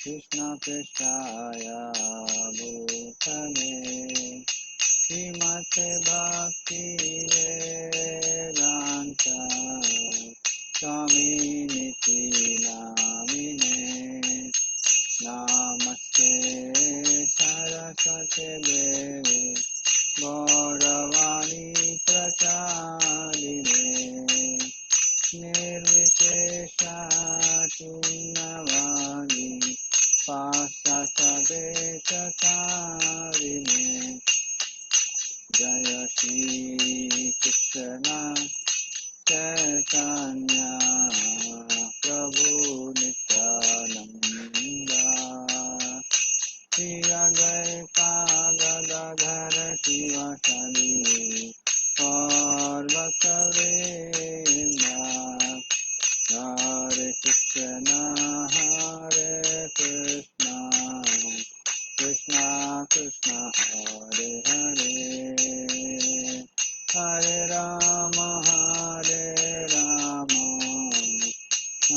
कृष्ण पृष्ठाय भूतले श्रीमते भक्ति वेदांत स्वामिनिति नामिने नमस्ते सरस्वती देवी गौरवाणी प्रचारिणे निर्विशेषा शून्यवादी पाश्चात्यदेशकारिणे जय श्री कृष्ण चैतन्य प्रभु नित्यानंद श्री अद्वैता गदाधर शिवासादि और भक्तवृंद हरे कृष्ण कृष्ण कृष्ण हरे हरे हरे राम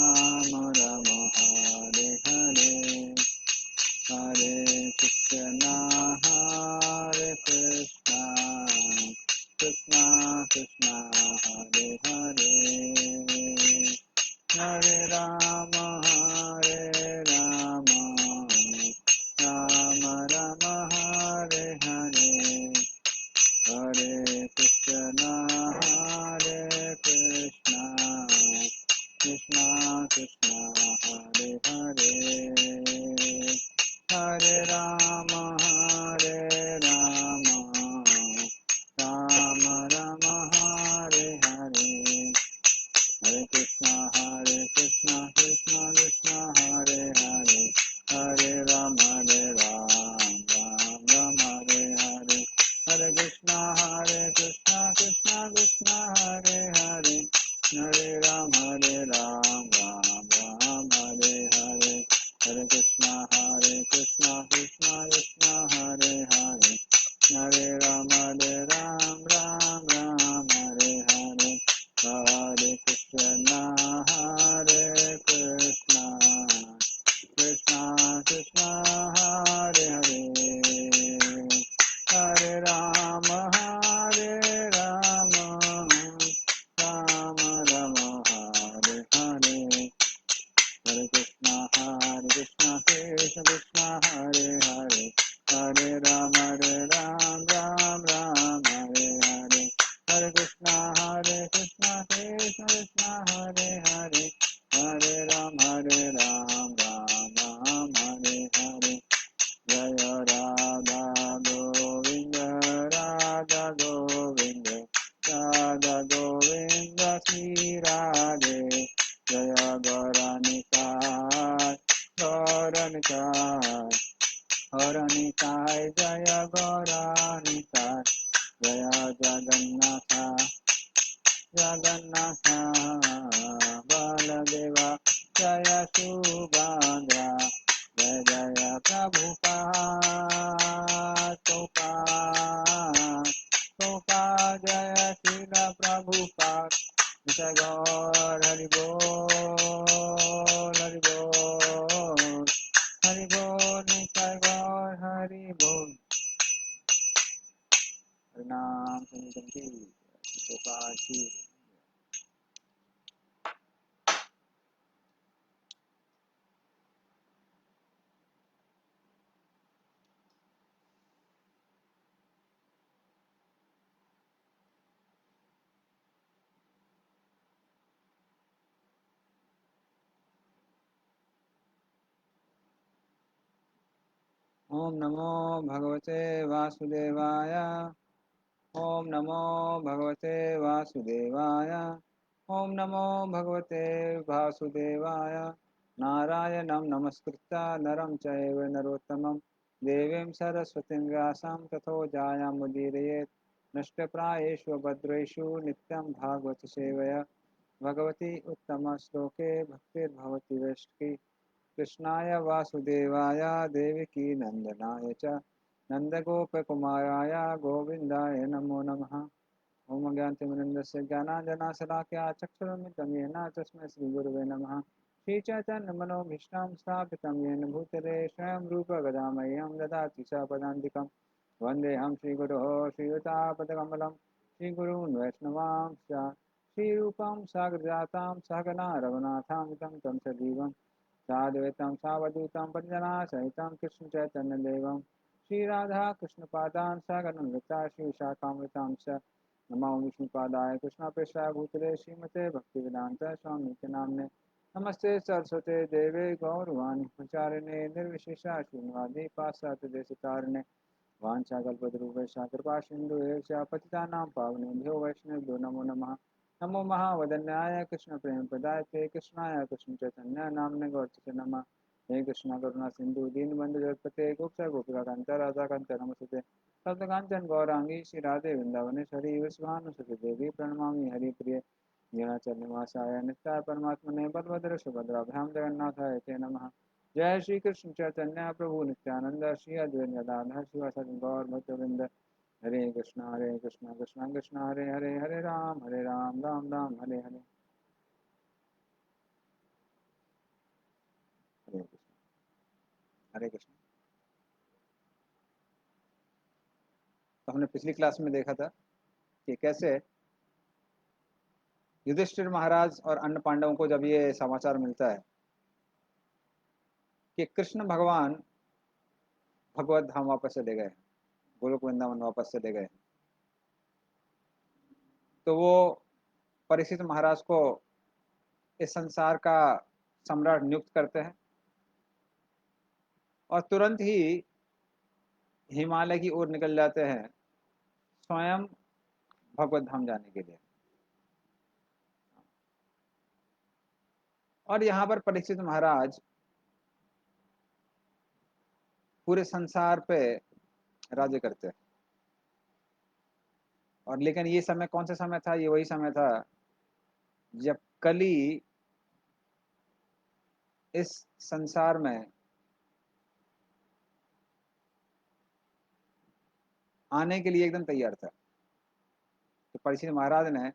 राम राम हरे हरे हरे कृष्ण कृष्ण कृष्ण हरे हरे हरे राम राम राम हरे हरे हरे कृष्ण कृष्ण कृष्ण हरे हरे हरे राम राम राम हरे हरे हरे कृष्णा कृष्ण कृष्ण हरे हरे हरे राम राम हरे हरे हरे कृष्णा कृष्ण कृष्ण हरे हरे हरे राम राम हरे हरे हरे कृष्णा कृष्ण कृष्ण हरे हरे हरे राम राम हरे हरे हरे कृष्णा कृष्णा कृष्णा कृष्णा हरे हरे हरे राम राम राम हरे हरे हरे कृष्णा कृष्ण कृष्ण हरे हरे हरे राम राम हरे हरे हरे कृष्णा कृष्ण कृष्ण हरे हरे हरे राम राम हरे हरे जय राधा गोविंद राधा गोविंद श्री राधे जय गौरानिताय गौरानिताय जय गौरानिताय जय जगन्नाथ बलदेवा जय सुभद्रा जय जय प्रभुपाद जय श्रील प्रभुपाद जय गौर हरि बोल नित्य गौर हरि बोल हरिनाम संकीर्तन की गोपाल की ओम नमो भगवते वासुदेवाय ओम नमो भगवते वासुदेवाय ओम नमो भगवते वासुदेवाय नारायणं नमस्कृत्य नरं चैव नरोत्तमं देवीं सरस्वतीं व्यासं ततो जायामुदीरयेत् नष्टप्रायेषु भद्रेषु नित्यं भागवत सेवया भगवती उत्तमश्लोके भक्तिर्भवति वैष्णवी कृष्णाय वासुदेवाय देवकी नंदनाय च नंदगोपकुमाराय गोविन्दाय नमो नमः। ओम ज्ञानतिमिरन्दस्य ज्ञानाञ्जनशलाकया चक्षुरुन्मिलितं येन तस्मै श्रीगुरुवे नमः। श्रीचैतन्यमनोभीष्टां स्थापितं येन भूतले स्वयं रूप गदामह्यं ददाति स पदान्तिकं वन्देऽहं श्रीगुरोः श्रीयुतापदकमलं श्रीगुरून् वैष्णवांश्च श्रीरूपं साग्रजातां सहगना रघुनाथामितं तं सजीवं साद्वैतं सावधूतं परिजनासहितं कृष्णचैतन्यदेवं श्रीराधा कृष्णपादान् सहगनं लता श्रीशाखामृतां च नमो विष्णुपादाय कृष्णप्रेष्ठाय भूतले श्रीमते भक्तिवेदान्त स्वामी नाम्ने नमस्ते सरस्वते देवे गौरवाणी प्रचारिणे निर्विशेषा शून्यवादी पाश्चात्यदेशतारिणे वाञ्छाकल्पतरुभ्यश्च कृपासिन्धुभ्यश्च पतितानां पावनेभ्यो वैष्णवेभ्यो नमो नमः। नमो महावदन्याय कृष्णप्रेमप्रदायते कृष्णाय कृष्णचैतन्य नाम्ने गौरचे नमः। हे कृष्ण करुणा सिंधु दीनबंधु जगत्पते गोप्ता गोपिकान्त राधाकान्त नमस्ते सप्तकाञ्चन गौरांगी श्री राधे वृंदावनेश्वरी विश्वानुसुते देवी प्रणमामि हरिप्रिये नीलाचलनिवासाय नित्याय परमात्मने बलभद्र सुभद्राभ्यां जगन्नाथाय ते नमः। जय श्री कृष्ण चैतन्य प्रभु नित्यानंद श्री अद्वैत गदाधर शिवासादि गौर भक्तवृंद हरे कृष्णा कृष्णा कृष्णा हरे हरे हरे राम राम राम हरे हरे। हरे कृष्ण हरे कृष्ण। तो हमने पिछली क्लास में देखा था कि कैसे युधिष्ठिर महाराज और अन्य पांडवों को जब ये समाचार मिलता है कि कृष्ण भगवान भगवत धाम वापस चले गए, गोलोक वृंदावन वापस चले गए, तो वो परीक्षित महाराज को इस संसार का सम्राट नियुक्त करते हैं और तुरंत ही हिमालय की ओर निकल जाते हैं स्वयं भगवत धाम जाने के लिए। और यहाँ पर परीक्षित महाराज पूरे संसार पे राज्य करते हैं। और लेकिन ये समय कौन सा समय था? ये वही समय था जब कली इस संसार में आने के लिए एकदम तैयार था। तो परीक्षित महाराज ने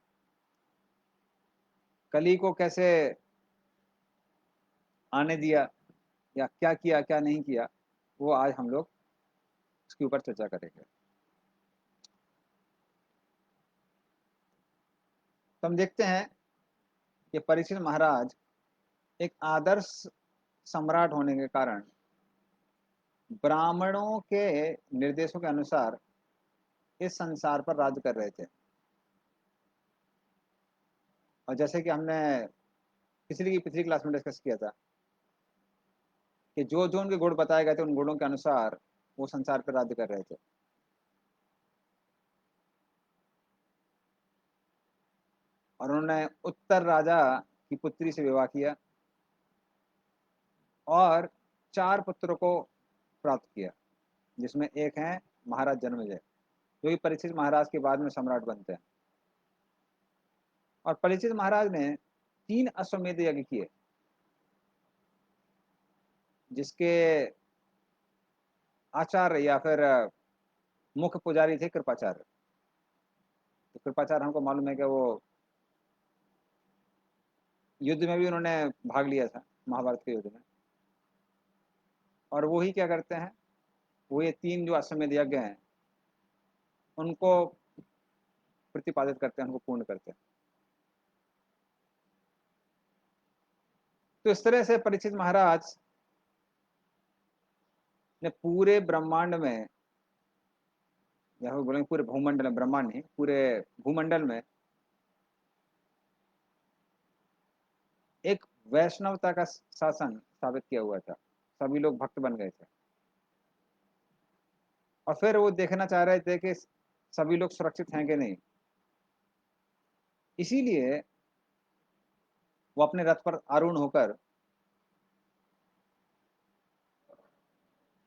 कली को कैसे आने दिया या क्या किया क्या नहीं किया, वो आज हम लोग उसके ऊपर चर्चा करेंगे। तो हम देखते हैं कि परीक्षित महाराज एक आदर्श सम्राट होने के कारण ब्राह्मणों के निर्देशों के अनुसार इस संसार पर राज्य कर रहे थे। और जैसे कि हमने पिछली क्लास में डिस्कस किया था कि जो जो उनके गुण बताए गए थे उन गुणों के अनुसार वो संसार पर राज्य कर रहे थे। और उन्होंने उत्तर राजा की पुत्री से विवाह किया और 4 पुत्रों को प्राप्त किया, जिसमें एक है महाराज जन्मेजय, जो कि परीक्षित महाराज के बाद में सम्राट बनते हैं। और परीक्षित महाराज ने 3 अश्वमेध यज्ञ किए, जिसके आचार्य या फिर मुख्य पुजारी थे कृपाचार्य। तो कृपाचार्य हमको मालूम है कि वो युद्ध में भी उन्होंने भाग लिया था, महाभारत के युद्ध में। और वो ही क्या करते हैं, वो ये 3 जो अश्वमेध यज्ञ हैं उनको प्रतिपादित करते हैं, उनको पूर्ण करते हैं। तो इस तरह से परीक्षित महाराज ने पूरे ब्रह्मांड में, या फिर बोलेंगे पूरे भूमंडल में, ब्रह्मांड नहीं पूरे भूमंडल में एक वैष्णवता का शासन स्थापित किया हुआ था। सभी लोग भक्त बन गए थे और फिर वो देखना चाह रहे थे कि सभी लोग सुरक्षित हैं कि नहीं। इसीलिए वो अपने रथ पर आरूढ़ होकर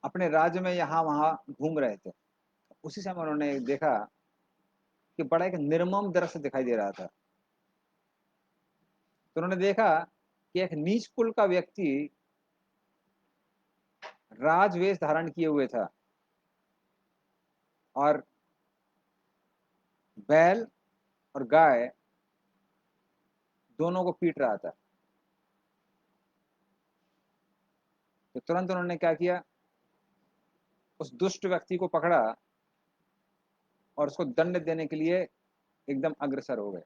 अपने राज्य में यहाँ वहां घूम रहे थे। उसी समय उन्होंने देखा कि बड़ा एक निर्मम दृश्य दिखाई दे रहा था। तो उन्होंने देखा कि एक नीच कुल का व्यक्ति राजवेश धारण किए हुए था और बैल और गाय दोनों को पीट रहा था। तो तुरंत उन्होंने क्या किया, उस दुष्ट व्यक्ति को पकड़ा और उसको दंड देने के लिए एकदम अग्रसर हो गए।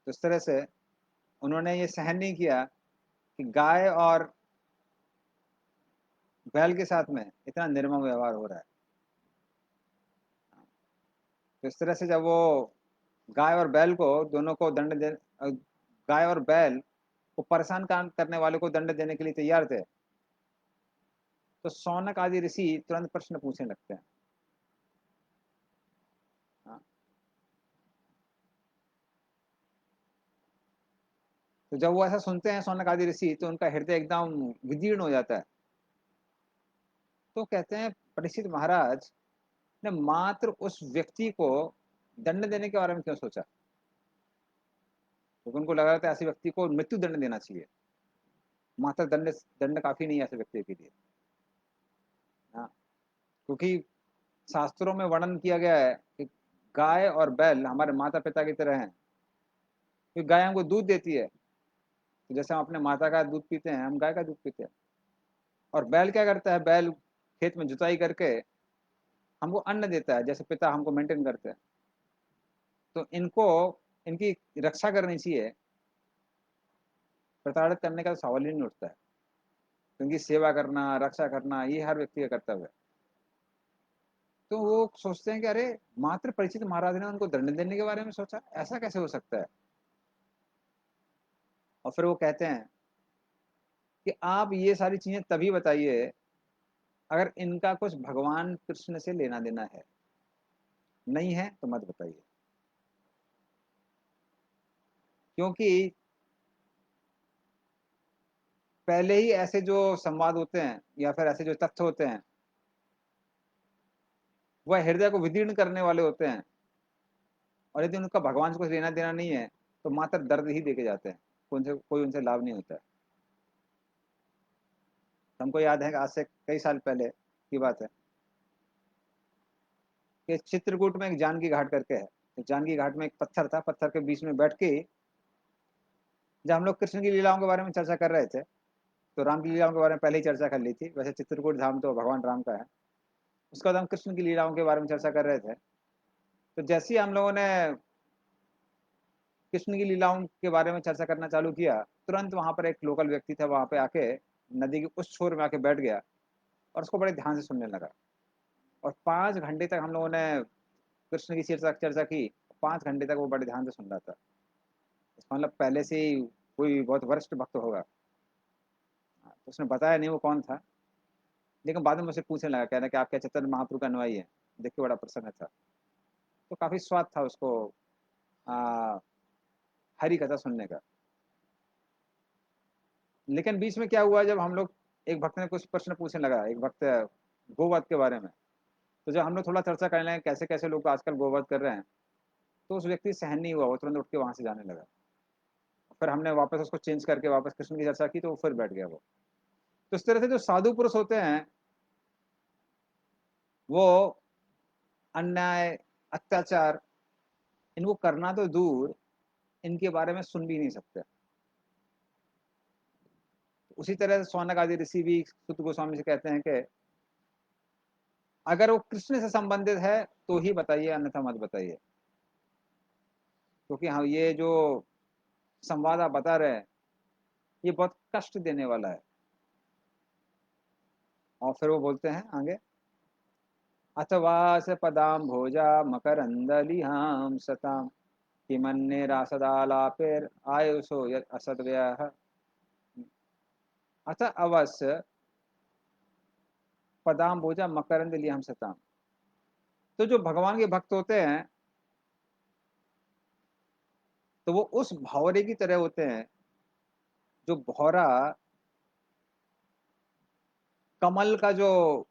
तो इस तरह से उन्होंने ये सहन नहीं किया कि गाय और बैल के साथ में इतना निर्मम व्यवहार हो रहा है। तो इस तरह से जब वो गाय और बैल को दोनों को दंड दे, गाय और बैल को परेशान करने वाले को दंड देने के लिए तैयार थे, तो शौनक आदि ऋषि तुरंत प्रश्न पूछने लगते हैं। हाँ, तो जब वो ऐसा सुनते हैं शौनक आदि ऋषि, तो उनका हृदय एकदम विदीर्ण हो जाता है। तो कहते हैं परीक्षित महाराज ने मात्र उस व्यक्ति को दंड देने के बारे में क्यों सोचा, क्योंकि उनको लगा था ऐसे व्यक्ति को मृत्यु दंड देना चाहिए, मात्र दंड दंड काफी नहीं है ऐसे व्यक्ति के लिए। हाँ, क्योंकि शास्त्रों में वर्णन किया गया है कि गाय और बैल हमारे माता पिता की तरह हैं। क्योंकि गाय हमको दूध देती है, तो जैसे हम अपने माता का दूध पीते हैं, हम गाय का दूध पीते हैं। और बैल क्या करता है, बैल खेत में जुताई करके हमको अन्न देता है, जैसे पिता हमको मेंटेन करते हैं। तो इनको, इनकी रक्षा करनी चाहिए, प्रताड़ित करने का तो सवाल ही नहीं उठता है। क्योंकि सेवा करना, रक्षा करना, ये हर व्यक्ति का कर्तव्य है। तो वो सोचते हैं कि अरे, मात्र परिचित महाराज ने उनको दंड देने के बारे में सोचा, ऐसा कैसे हो सकता है। और फिर वो कहते हैं कि आप ये सारी चीजें तभी बताइए अगर इनका कुछ भगवान कृष्ण से लेना देना है, नहीं है तो मत बताइए। क्योंकि पहले ही ऐसे जो संवाद होते हैं या फिर ऐसे जो तथ्य होते हैं, वह हृदय को विदीर्ण करने वाले होते हैं। और यदि उनका भगवान से कुछ लेना देना नहीं है, तो मात्र दर्द ही देके जाते हैं, कोई उनसे लाभ नहीं होता है। हमको याद है कि आज से कई साल पहले की बात है कि चित्रकूट में एक जानकी घाट करके है। तो जानकी घाट में एक पत्थर था, पत्थर के बीच में बैठ के जब हम लोग कृष्ण की लीलाओं के बारे में चर्चा कर रहे थे, तो राम की लीलाओं के बारे में पहले ही चर्चा कर ली थी। वैसे चित्रकूट धाम तो भगवान राम का है। उसके बाद हम कृष्ण की लीलाओं के बारे में चर्चा कर रहे थे। तो जैसे ही हम लोगों ने कृष्ण की लीलाओं के बारे में चर्चा करना चालू किया, तुरंत वहां पर एक लोकल व्यक्ति था, वहां पे आके नदी के उस छोर में आके बैठ गया और उसको बड़े ध्यान से सुनने लगा। और 5 घंटे तक हम लोगों ने कृष्ण की चर्चा चर्चा की। 5 घंटे तक वो बड़े ध्यान से सुन रहा था। इसका मतलब पहले से ही कोई बहुत वरिष्ठ भक्त होगा। तो उसने बताया नहीं वो कौन था, लेकिन बाद में मुझसे पूछने लगा, कहना कि आप क्या चैतन्य महाप्रभु का अनुयायी है। देख के बड़ा प्रसन्न था। तो काफी स्वाद था उसको आ, हरी कथा सुनने का। लेकिन बीच में क्या हुआ, जब हम लोग, एक भक्त ने कुछ प्रश्न पूछने लगा, एक भक्त गोवध के बारे में। तो जब हम लोग थोड़ा चर्चा करने लगे कैसे कैसे लोग आजकल गोवध कर रहे हैं, तो उस व्यक्ति सहन नहीं हुआ, वो तुरंत उठ के वहां से जाने लगा। फिर हमने वापस उसको चेंज करके वापस कृष्ण की चर्चा की, तो वो फिर बैठ गया वो। तो इस तरह से जो साधु पुरुष होते हैं, वो अन्याय, अत्याचार, इनको करना तो दूर, इनके बारे में सुन भी नहीं सकते। उसी तरह से सौनक आदि ऋषि भी सुत गोस्वामी से कहते हैं कि अगर वो कृष्ण से संबंधित है तो ही बताइए, अन्यथा मत बताइए। क्योंकि हाँ, ये जो संवाद आप बता रहे हैं, ये बहुत कष्ट देने वाला है। और फिर वो बोलते हैं आगे, अथवा स पदाम भोजा मकरंदलिहाम सताम किमन्ने रासदालापेर आयुषो यद असद्व्यः अथ अवश्य पदाम भोजा मकरंद लिहाम सताम। तो जो भगवान के भक्त होते हैं, तो वो उस भौरे की तरह होते हैं, जो भौरा कमल का जो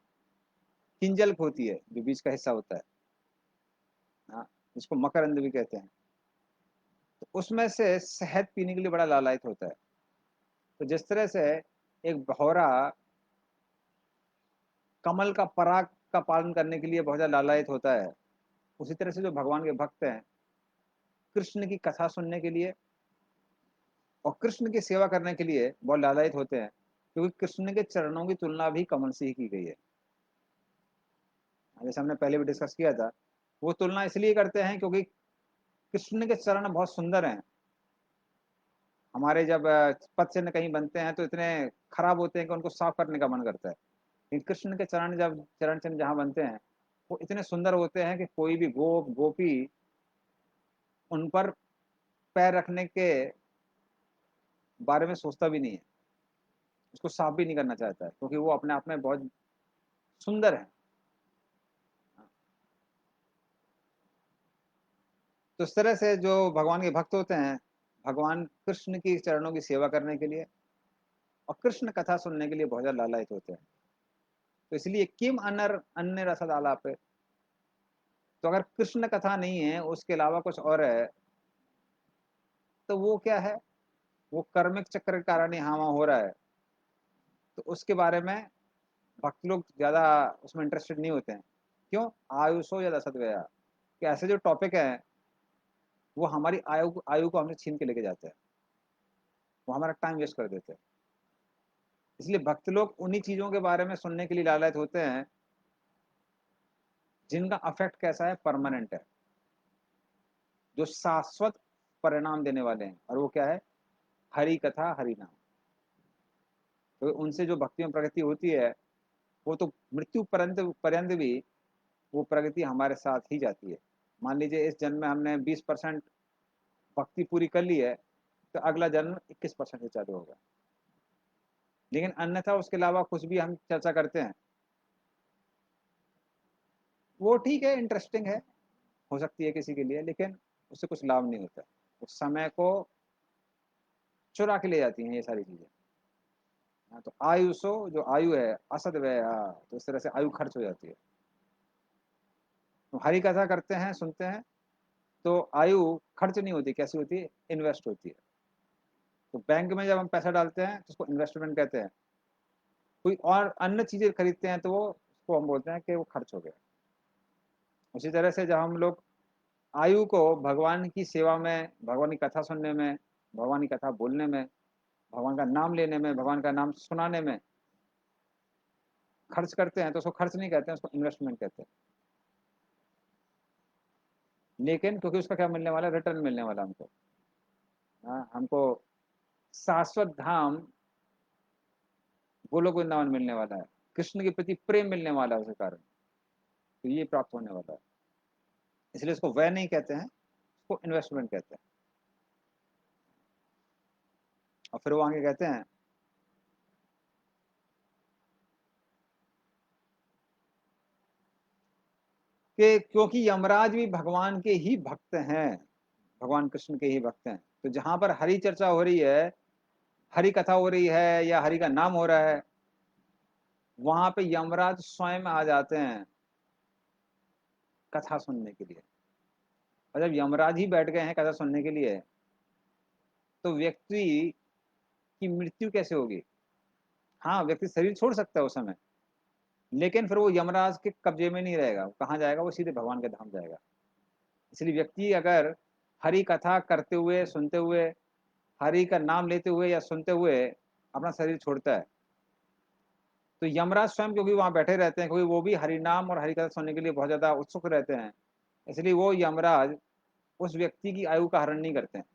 किंजल होती है, जो बीच का हिस्सा होता है, हाँ, जिसको मकरंद भी कहते हैं, तो उसमें से शहद पीने के लिए बड़ा लालायित होता है। तो जिस तरह से एक भौरा कमल का पराग का पालन करने के लिए बहुत ज्यादा लालायित होता है, उसी तरह से जो भगवान के भक्त हैं, कृष्ण की कथा सुनने के लिए और कृष्ण की सेवा करने के लिए बहुत लालायित होते हैं, क्योंकि कृष्ण के चरणों की तुलना भी कमल से ही की गई है। जैसे हमने पहले भी डिस्कस किया था, वो तुलना इसलिए करते हैं क्योंकि कृष्ण के चरण बहुत सुंदर हैं। हमारे जब पद चिन्ह कहीं बनते हैं तो इतने खराब होते हैं कि उनको साफ करने का मन करता है, लेकिन कृष्ण के चरण जब चरण चिन्ह जहाँ बनते हैं वो इतने सुंदर होते हैं कि कोई भी गोप गोपी उन पर पैर रखने के बारे में सोचता भी नहीं है, उसको साफ भी नहीं करना चाहता है, क्योंकि वो अपने आप में बहुत सुंदर है। तो इस तरह से जो भगवान के भक्त होते हैं, भगवान कृष्ण की चरणों की सेवा करने के लिए और कृष्ण कथा सुनने के लिए बहुत ज्यादा लालायित होते हैं। तो इसलिए किम अनर अन्य रसद आलापे, तो अगर कृष्ण कथा नहीं है, उसके अलावा कुछ और है, तो वो क्या है, वो कर्मिक चक्र के कारण ही हाँ वहाँ हो रहा है, तो उसके बारे में भक्त लोग ज्यादा उसमें इंटरेस्टेड नहीं होते हैं। क्यों? आयुषो या दशत, कि ऐसे जो टॉपिक है वो हमारी आयु आयु को हमसे छीन के लेके जाते हैं, वो हमारा टाइम वेस्ट कर देते हैं। इसलिए भक्त लोग उन्हीं चीजों के बारे में सुनने के लिए लालच होते हैं जिनका अफेक्ट कैसा है, परमानेंट है, जो शाश्वत परिणाम देने वाले हैं। और वो क्या है? हरि कथा हरि नाम। तो उनसे जो भक्ति में प्रगति होती है वो तो मृत्यु पर्यंत पर्यंत भी वो प्रगति हमारे साथ ही जाती है। मान लीजिए इस जन्म में हमने 20% भक्ति पूरी कर ली है, तो अगला जन्म 21% से चालू होगा। लेकिन अन्यथा उसके अलावा कुछ भी हम चर्चा करते हैं वो ठीक है, इंटरेस्टिंग है, हो सकती है किसी के लिए, लेकिन उससे कुछ लाभ नहीं होता। उस समय को चुरा के ले जाती हैं ये सारी चीजें। हाँ, तो आयुषो जो आयु है असद व्यय, तो इस तरह से आयु खर्च हो जाती है। तो हरि कथा करते हैं, सुनते हैं, तो आयु खर्च नहीं होती, कैसी होती है? इन्वेस्ट होती है। तो बैंक में जब हम पैसा डालते हैं तो उसको इन्वेस्टमेंट कहते हैं। कोई और अन्य चीजें खरीदते हैं तो वो उसको हम बोलते हैं कि वो खर्च हो गया। उसी तरह से जब हम लोग आयु को भगवान की सेवा में, भगवान की कथा सुनने में, भगवान की कथा बोलने में, भगवान का नाम लेने में, भगवान का नाम सुनाने में खर्च करते हैं, तो उसको खर्च नहीं कहते हैं, उसको इन्वेस्टमेंट कहते हैं। लेकिन क्योंकि उसका क्या मिलने वाला है? रिटर्न मिलने वाला हमको। हाँ, हमको शाश्वत धाम गोलोक वृंदावन मिलने वाला है, कृष्ण के प्रति प्रेम मिलने वाला है उसके कारण। तो ये प्राप्त होने वाला है, इसलिए इसको व्यय नहीं कहते हैं, उसको इन्वेस्टमेंट कहते हैं। और फिर वो आगे कहते हैं कि क्योंकि यमराज भी भगवान के ही भक्त हैं, भगवान कृष्ण के ही भक्त हैं, तो जहां पर हरि चर्चा हो रही है, हरि कथा हो रही है या हरि का नाम हो रहा है, वहां पे यमराज स्वयं आ जाते हैं कथा सुनने के लिए। और जब यमराज ही बैठ गए हैं कथा सुनने के लिए, तो व्यक्ति की मृत्यु कैसे होगी? हाँ, व्यक्ति शरीर छोड़ सकता है उस समय, लेकिन फिर वो यमराज के कब्जे में नहीं रहेगा। वो कहाँ जाएगा? वो सीधे भगवान के धाम जाएगा। इसलिए व्यक्ति अगर हरि कथा करते हुए, सुनते हुए, हरि का नाम लेते हुए या सुनते हुए अपना शरीर छोड़ता है, तो यमराज स्वयं क्योंकि वहां बैठे रहते हैं, क्योंकि वो भी हरि नाम और हरि कथा सुनने के लिए बहुत ज्यादा उत्सुक रहते हैं, इसलिए वो यमराज उस व्यक्ति की आयु का हरण नहीं करते हैं।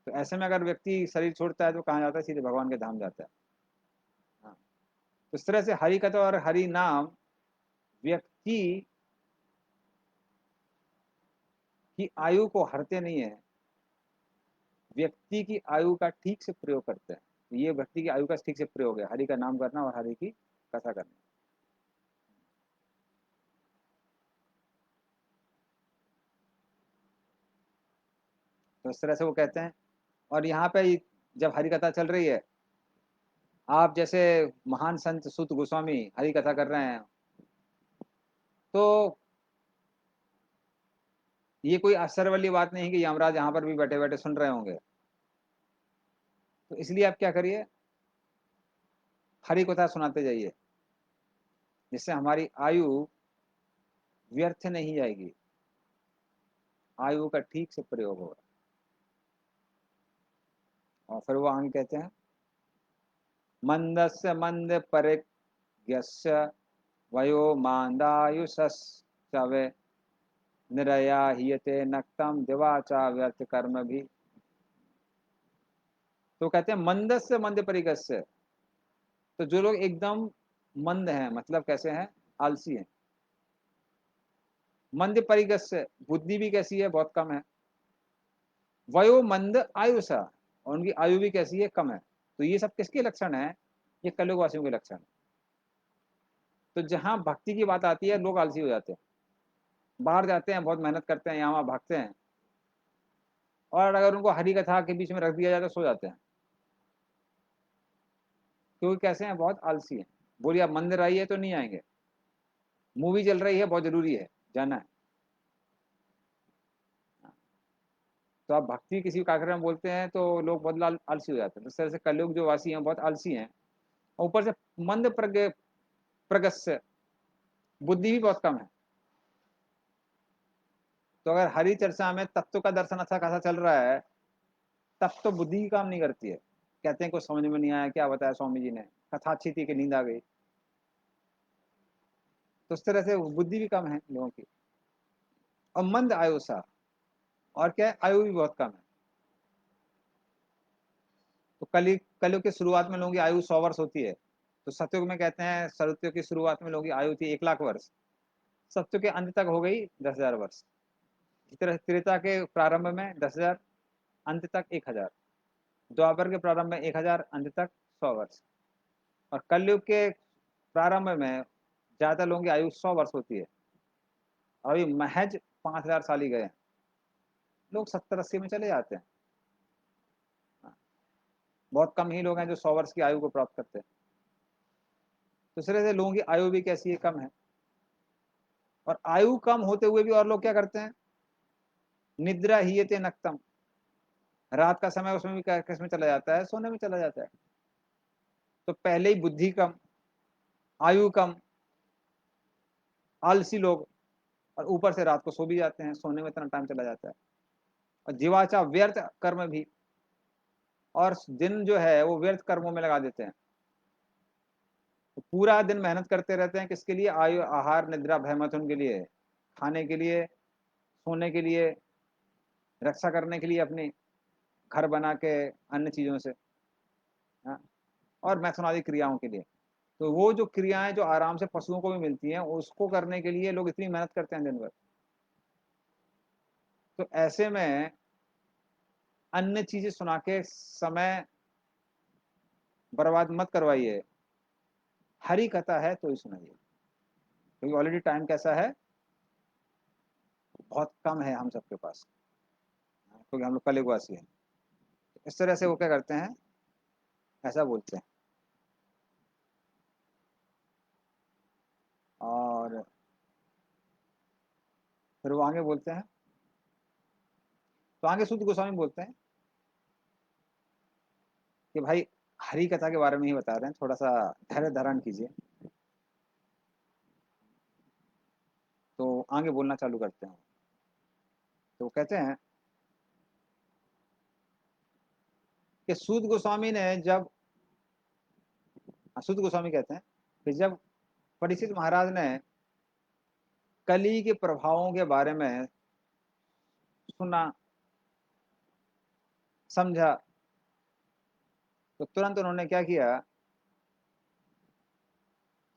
तो ऐसे में अगर व्यक्ति शरीर छोड़ता है तो कहाँ जाता है? सीधे भगवान के धाम जाता है। हाँ, तो इस तरह से हरि कथा और हरि नाम व्यक्ति की आयु को हरते नहीं है, व्यक्ति की आयु का ठीक से प्रयोग करते हैं। तो ये व्यक्ति की आयु का ठीक से प्रयोग है, हरि का नाम करना और हरि की कथा करना। तो इस तरह से वो कहते हैं। और यहाँ पे जब हरि कथा चल रही है, आप जैसे महान संत सुत गोस्वामी हरि कथा कर रहे हैं, तो ये कोई आश्चर्य वाली बात नहीं है कि यमराज यहाँ पर भी बैठे बैठे सुन रहे होंगे। तो इसलिए आप क्या करिए, हरि कथा सुनाते जाइए, जिससे हमारी आयु व्यर्थ नहीं जाएगी, आयु का ठीक से प्रयोग होगा। और फिर वो आगे कहते हैं मंदस्य मंद परिज्ञस्य वयो मांदायुषवे निरया हियते नक्तम दिवाचा व्यर्थ कर्म भी। तो कहते हैं मंदस्य मंद परिगस्य, तो जो लोग एकदम मंद हैं, मतलब कैसे हैं, आलसी हैं। मंद परिगस्य, बुद्धि भी कैसी है, बहुत कम है। वयो मंद आयुषा, और उनकी आयु भी कैसी है, कम है। तो ये सब किसके लक्षण है, ये कलयुग वासियों के लक्षण है। तो जहां भक्ति की बात आती है लोग आलसी हो जाते हैं, बाहर जाते हैं, बहुत मेहनत करते हैं, यहाँ वहां भागते हैं, और अगर उनको हरि कथा के बीच में रख दिया जाए तो सो जाते हैं, क्योंकि कैसे हैं, बहुत आलसी हैं। बोलिए आप मंदिर आइए तो नहीं आएंगे, मूवी चल रही है, बहुत जरूरी है जाना है। तो आप भक्ति किसी कार्यक्रम में बोलते हैं तो लोग बहुत आलसी हो जाते हैं। तो इस तरह से कलयुग जो वासी हैं बहुत आलसी हैं, और ऊपर से मंद प्रगस्य, बुद्धि भी बहुत कम है। तो अगर हरि चर्चा में तत्व का दर्शन अच्छा खासा चल रहा है, तब तो बुद्धि ही काम नहीं करती है। कहते हैं कुछ समझ में नहीं आया, क्या बताया स्वामी जी ने, कथा अच्छी थी कि नींद आ गई। तो उस तरह से बुद्धि भी कम है लोगों की। और मंद आयु सा, और क्या है, आयु भी बहुत कम है। तो कलयुग की शुरुआत में लोगों की आयु 100 वर्ष होती है। तो सतयुग में कहते हैं, सतयुग की शुरुआत में लोगों की आयु थी 1 लाख वर्ष, सतयुग के अंत तक हो गई 10,000 वर्ष। इसी तरह त्रेता के प्रारंभ में 10,000, अंत तक 1,000। द्वापर के प्रारंभ में 1,000, अंत तक 100 वर्ष। और कलयुग के प्रारंभ में ज्यादा लोगों की आयु 100 वर्ष होती है, अभी महज 5,000 साल ही गए हैं। लोग 70-80 में चले जाते हैं। बहुत कम ही लोग हैं जो 100 वर्ष की आयु को प्राप्त करते हैं। दूसरे से लोगों की आयु भी कैसी है, कम है। और आयु कम होते हुए भी और लोग क्या करते हैं, निद्रा हीयते नक्तम, रात का समय उसमें भी किस में चला जाता है, सोने में चला जाता है। तो पहले ही बुद्धि कम, आयु कम, आलसी लोग, और ऊपर से रात को सो भी जाते हैं, सोने में इतना टाइम चला जाता है। और जीवाचा व्यर्थ कर्म भी, और दिन जो है वो व्यर्थ कर्मों में लगा देते हैं। तो पूरा दिन मेहनत करते रहते हैं, किसके लिए, आयु आहार निद्रा भयमथुन के लिए, खाने के लिए, सोने के लिए, रक्षा करने के लिए अपनी, घर बना के अन्य चीजों से, हाँ, और मैथुन आदि क्रियाओं के लिए। तो वो जो क्रियाएं जो आराम से पशुओं को भी मिलती हैं, उसको करने के लिए लोग इतनी मेहनत करते हैं दिन भर। तो ऐसे में अन्य चीजें सुना के समय बर्बाद मत करवाइए, हरी कथा है तो ही सुनाइए। क्योंकि ऑलरेडी टाइम कैसा है, बहुत कम है हम सबके पास, क्योंकि हम लोग कलयुगवासी हैं। इस तरह से वो क्या करते हैं, ऐसा बोलते हैं। और फिर वो आगे बोलते हैं, तो आगे सूत गोस्वामी बोलते हैं कि भाई हरी कथा के बारे में ही बता रहे हैं, थोड़ा सा धैर्य धारण कीजिए। तो आगे बोलना चालू करते हैं। तो कहते हैं कि सूत गोस्वामी ने जब, सूत गोस्वामी कहते हैं कि जब परीक्षित महाराज ने कली के प्रभावों के बारे में सुना, समझा, तो तुरंत उन्होंने क्या किया,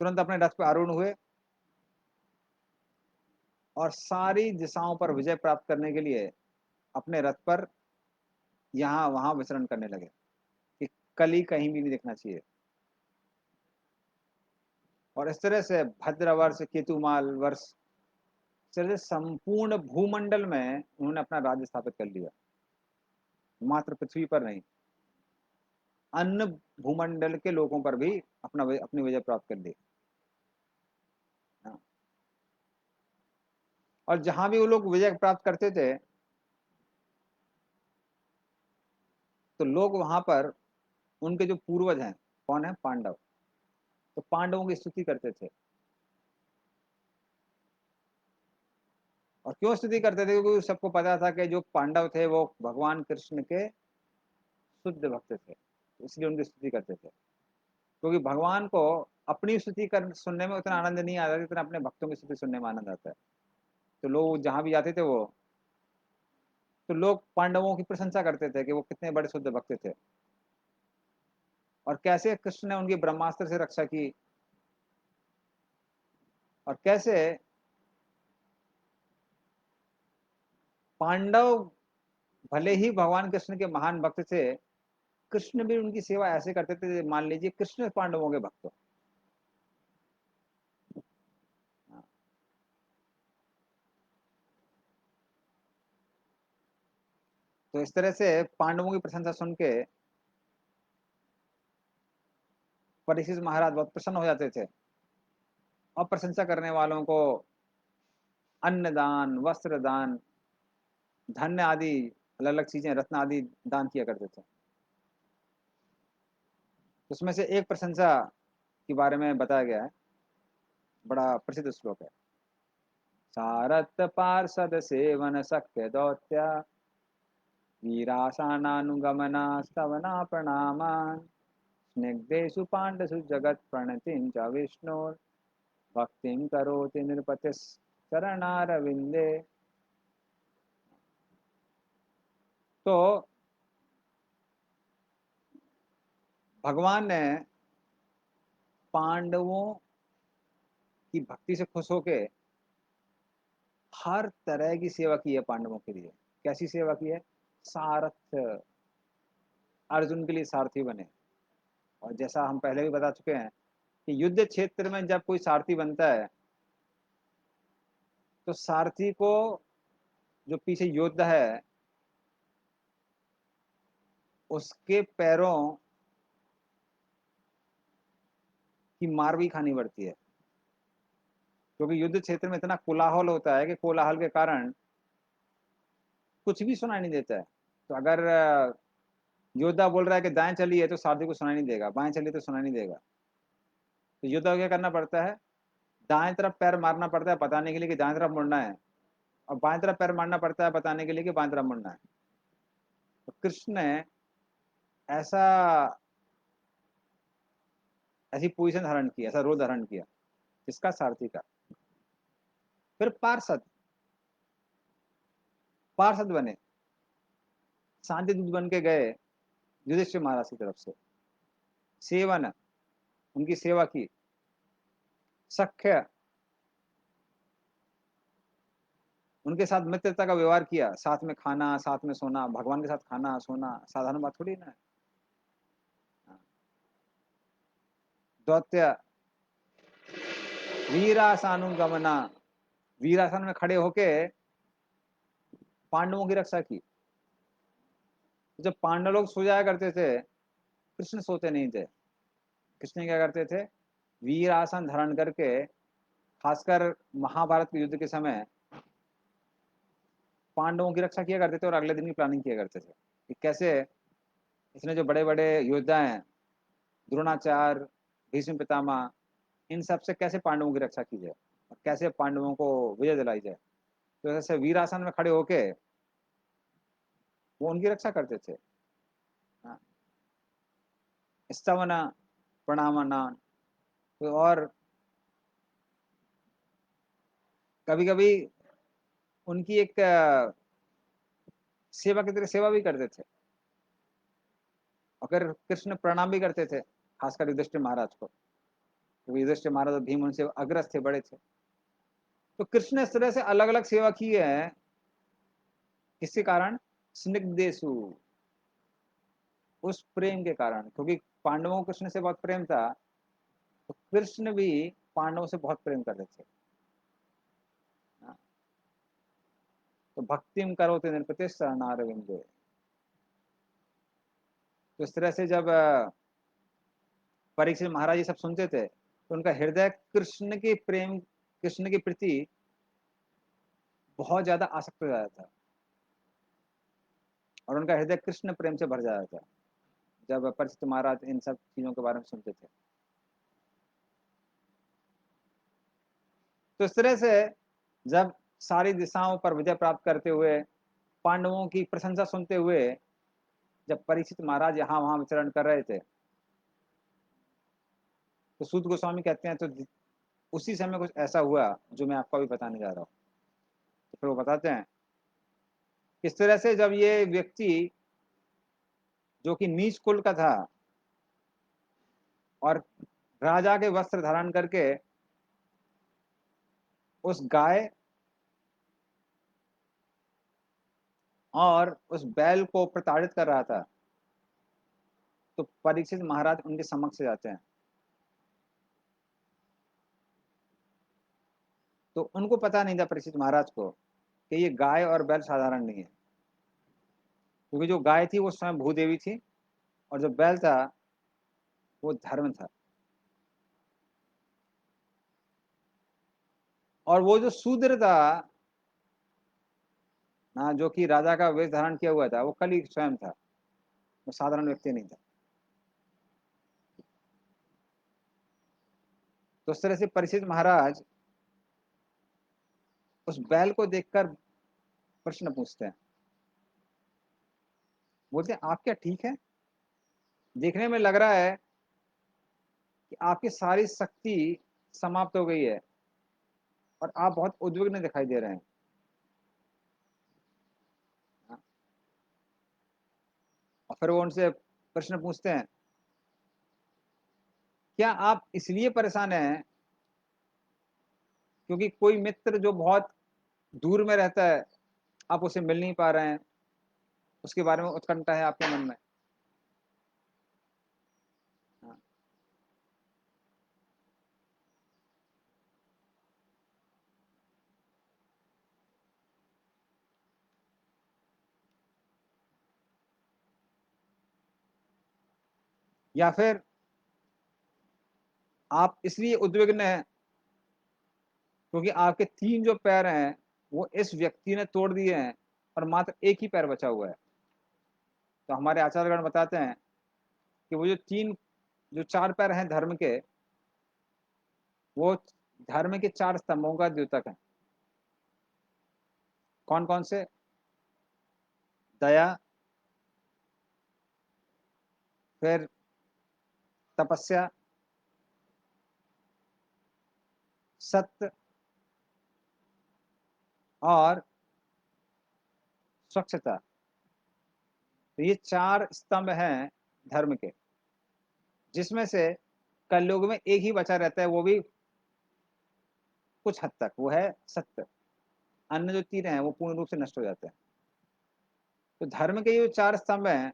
तुरंत अपने रथ पर आरूढ़ हुए, और सारी दिशाओं पर विजय प्राप्त करने के लिए अपने रथ पर यहाँ वहां विचरण करने लगे कि कली कहीं भी नहीं दिखना चाहिए। और इस तरह से भद्र वर्ष, केतुमाल वर्ष, इस तरह से संपूर्ण भूमंडल में उन्होंने अपना राज्य स्थापित कर लिया। मात्र पृथ्वी पर नहीं, अन्य भूमंडल के लोगों पर भी अपनी विजय प्राप्त कर ली। हाँ। और जहां भी वो लोग विजय प्राप्त करते थे, तो लोग वहां पर, उनके जो पूर्वज हैं, कौन है, पांडव, तो पांडवों की स्तुति करते थे। और क्यों स्तुति करते थे, क्योंकि सबको पता था कि जो पांडव थे वो भगवान कृष्ण के शुद्ध भक्त थे, इसलिए उनकी स्तुति करते थे। क्योंकि भगवान को अपनी स्तुति कर सुनने में उतना आनंद नहीं आता जितना अपने भक्तों की स्तुति सुनने में आनंद आता है। तो लोग जहां भी जाते थे वो, तो लोग पांडवों की प्रशंसा करते थे कि वो कितने बड़े शुद्ध भक्त थे, और कैसे कृष्ण ने उनकी ब्रह्मास्त्र से रक्षा की, और कैसे पांडव भले ही भगवान कृष्ण के महान भक्त थे, कृष्ण भी उनकी सेवा ऐसे करते थे, मान लीजिए कृष्ण पांडवों के भक्त हो। तो इस तरह से पांडवों की प्रशंसा सुन के परीक्षित महाराज बहुत प्रसन्न हो जाते थे, और प्रशंसा करने वालों को अन्न दान, वस्त्र दान, धन्य आदि अलग अलग चीजें, रत्न आदि दान किया करते थे। उसमें से एक प्रशंसा के बारे में बताया गया है, बड़ा प्रसिद्ध श्लोक है। सारथ पार्षद सेवन शक्य दौत्या वीरासानानुगमना स्तवना प्रणामान स्निग्धेषु पाण्डसु जगत् प्रणतिं च विष्णोर् भक्तिं करोति नृपतिः शरणारविंदे। तो भगवान ने पांडवों की भक्ति से खुश होके हर तरह की सेवा की है पांडवों के लिए। कैसी सेवा की है? सारथ, अर्जुन के लिए सारथी बने। और जैसा हम पहले भी बता चुके हैं कि युद्ध क्षेत्र में जब कोई सारथी बनता है, तो सारथी को जो पीछे योद्धा है उसके पैरों की मार भी खानी पड़ती है, क्योंकि युद्ध क्षेत्र में इतना कोलाहल होता है कि कोलाहल के कारण कुछ भी सुनाई नहीं देता है। तो अगर योद्धा बोल रहा है कि दाएं चलिए, तो सारथी को सुनाई नहीं देगा, बाएं चलिए तो सुनाई नहीं देगा। तो योद्धा को क्या करना पड़ता है? दाएं तरफ पैर मारना पड़ता है बताने के लिए कि दाएं तरफ मुड़ना है, और बाएं तरफ पैर मारना पड़ता है बताने के लिए कि बाएं तरफ मुड़ना है। तो कृष्ण ने ऐसा ऐसी पोजीशन धारण की, ऐसा रोल धारण किया, जिसका सारथी का। फिर पार्षद, पार्षद बने, शांति दूत बन के गए युधिष्ठिर महाराज की तरफ से। सेवन, उनकी सेवा की। सख्य, उनके साथ मित्रता का व्यवहार किया, साथ में खाना, साथ में सोना। भगवान के साथ खाना सोना साधारण बात थोड़ी ना है। दौत्य, वीरासानुगमना, वीरासन में खड़े होके पांडवों की रक्षा की। जब पांडव लोग सो जाया करते थे, कृष्ण सोते नहीं थे। कृष्ण क्या करते थे? वीर आसन धारण करके, खासकर महाभारत के युद्ध के समय पांडवों की रक्षा किया करते थे, और अगले दिन की प्लानिंग किया करते थे कि कैसे इसने जो बड़े बड़े योद्धा हैं, द्रोणाचार्य, भीष्म पितामह, इन सब से कैसे पांडवों की रक्षा की जाए और कैसे पांडवों को विजय दिलाई जाए। तो ऐसे वीरासन में खड़े होके वो उनकी रक्षा करते थे। हाँ, स्तवना प्रणामना। तो और कभी कभी उनकी एक सेवा की तरह सेवा भी करते थे, और फिर कृष्ण प्रणाम भी करते थे, खासकर युधिष्ठिर महाराज को, क्योंकि युधिष्ठिर महाराज और भीम उनसे अग्रज थे, बड़े थे। तो कृष्ण ने इस तरह से अलग अलग सेवा की है। किसके कारण? स्निग्धेषु, उस प्रेम के कारण। क्योंकि पांडवों को कृष्ण से बहुत प्रेम था, तो कृष्ण भी पांडवों से बहुत प्रेम करते थे। हाँ, तो भक्तिम करोति नृपति शरणारविंदे। तो इस तरह से जब परीक्षित महाराज ये सब सुनते थे, तो उनका हृदय कृष्ण के प्रेम, कृष्ण के प्रति बहुत ज्यादा आसक्त हो जाता था, और उनका हृदय कृष्ण प्रेम से भर जाता था जब परीक्षित महाराज इन सब चीजों के बारे में सुनते थे। तो इस तरह से जब सारी दिशाओं पर विजय प्राप्त करते हुए, पांडवों की प्रशंसा सुनते हुए जब परीक्षित महाराज यहाँ वहां विचरण कर रहे थे, तो सूत गोस्वामी कहते हैं तो उसी समय कुछ ऐसा हुआ जो मैं आपको अभी बताने जा रहा हूँ। तो फिर वो बताते हैं किस तरह से जब ये व्यक्ति जो कि नीच कुल का था और राजा के वस्त्र धारण करके उस गाय और उस बैल को प्रताड़ित कर रहा था, तो परीक्षित महाराज उनके समक्ष जाते हैं। तो उनको पता नहीं था परीक्षित महाराज को कि ये गाय और बैल साधारण नहीं है, क्योंकि जो गाय थी वो स्वयं भूदेवी थी और जो बैल था वो धर्म था। और वो जो शूद्र था ना, जो कि राजा का वेश धारण किया हुआ था, वो कल ही स्वयं था, वो साधारण व्यक्ति नहीं था। तो उस तरह से परीक्षित महाराज उस बैल को देखकर प्रश्न पूछते हैं, बोलते हैं आप क्या ठीक है? देखने में लग रहा है कि आपकी सारी शक्ति समाप्त हो गई है और आप बहुत उद्विग्न दिखाई दे रहे हैं। और फिर वो उनसे प्रश्न पूछते हैं, क्या आप इसलिए परेशान हैं क्योंकि कोई मित्र जो बहुत दूर में रहता है, आप उसे मिल नहीं पा रहे हैं, उसके बारे में उत्कंठा है आपके मन में? हाँ। या फिर आप इसलिए उद्विग्न हैं क्योंकि आपके 3 जो पैर हैं वो इस व्यक्ति ने तोड़ दिए हैं और मात्र एक ही पैर बचा हुआ है। तो हमारे आचार्यगण बताते हैं कि वो जो 4 पैर हैं धर्म के, वो धर्म के 4 स्तंभों का द्योतक है। कौन कौन से? दया, फिर तपस्या, सत्य और स्वच्छता। तो ये 4 स्तंभ हैं धर्म के, जिसमें से कलयुग में एक ही बचा रहता है, वो भी कुछ हद तक, वो है सत्य। अन्य जो 3 हैं वो पूर्ण रूप से नष्ट हो जाते हैं। तो धर्म के ये 4 स्तंभ हैं,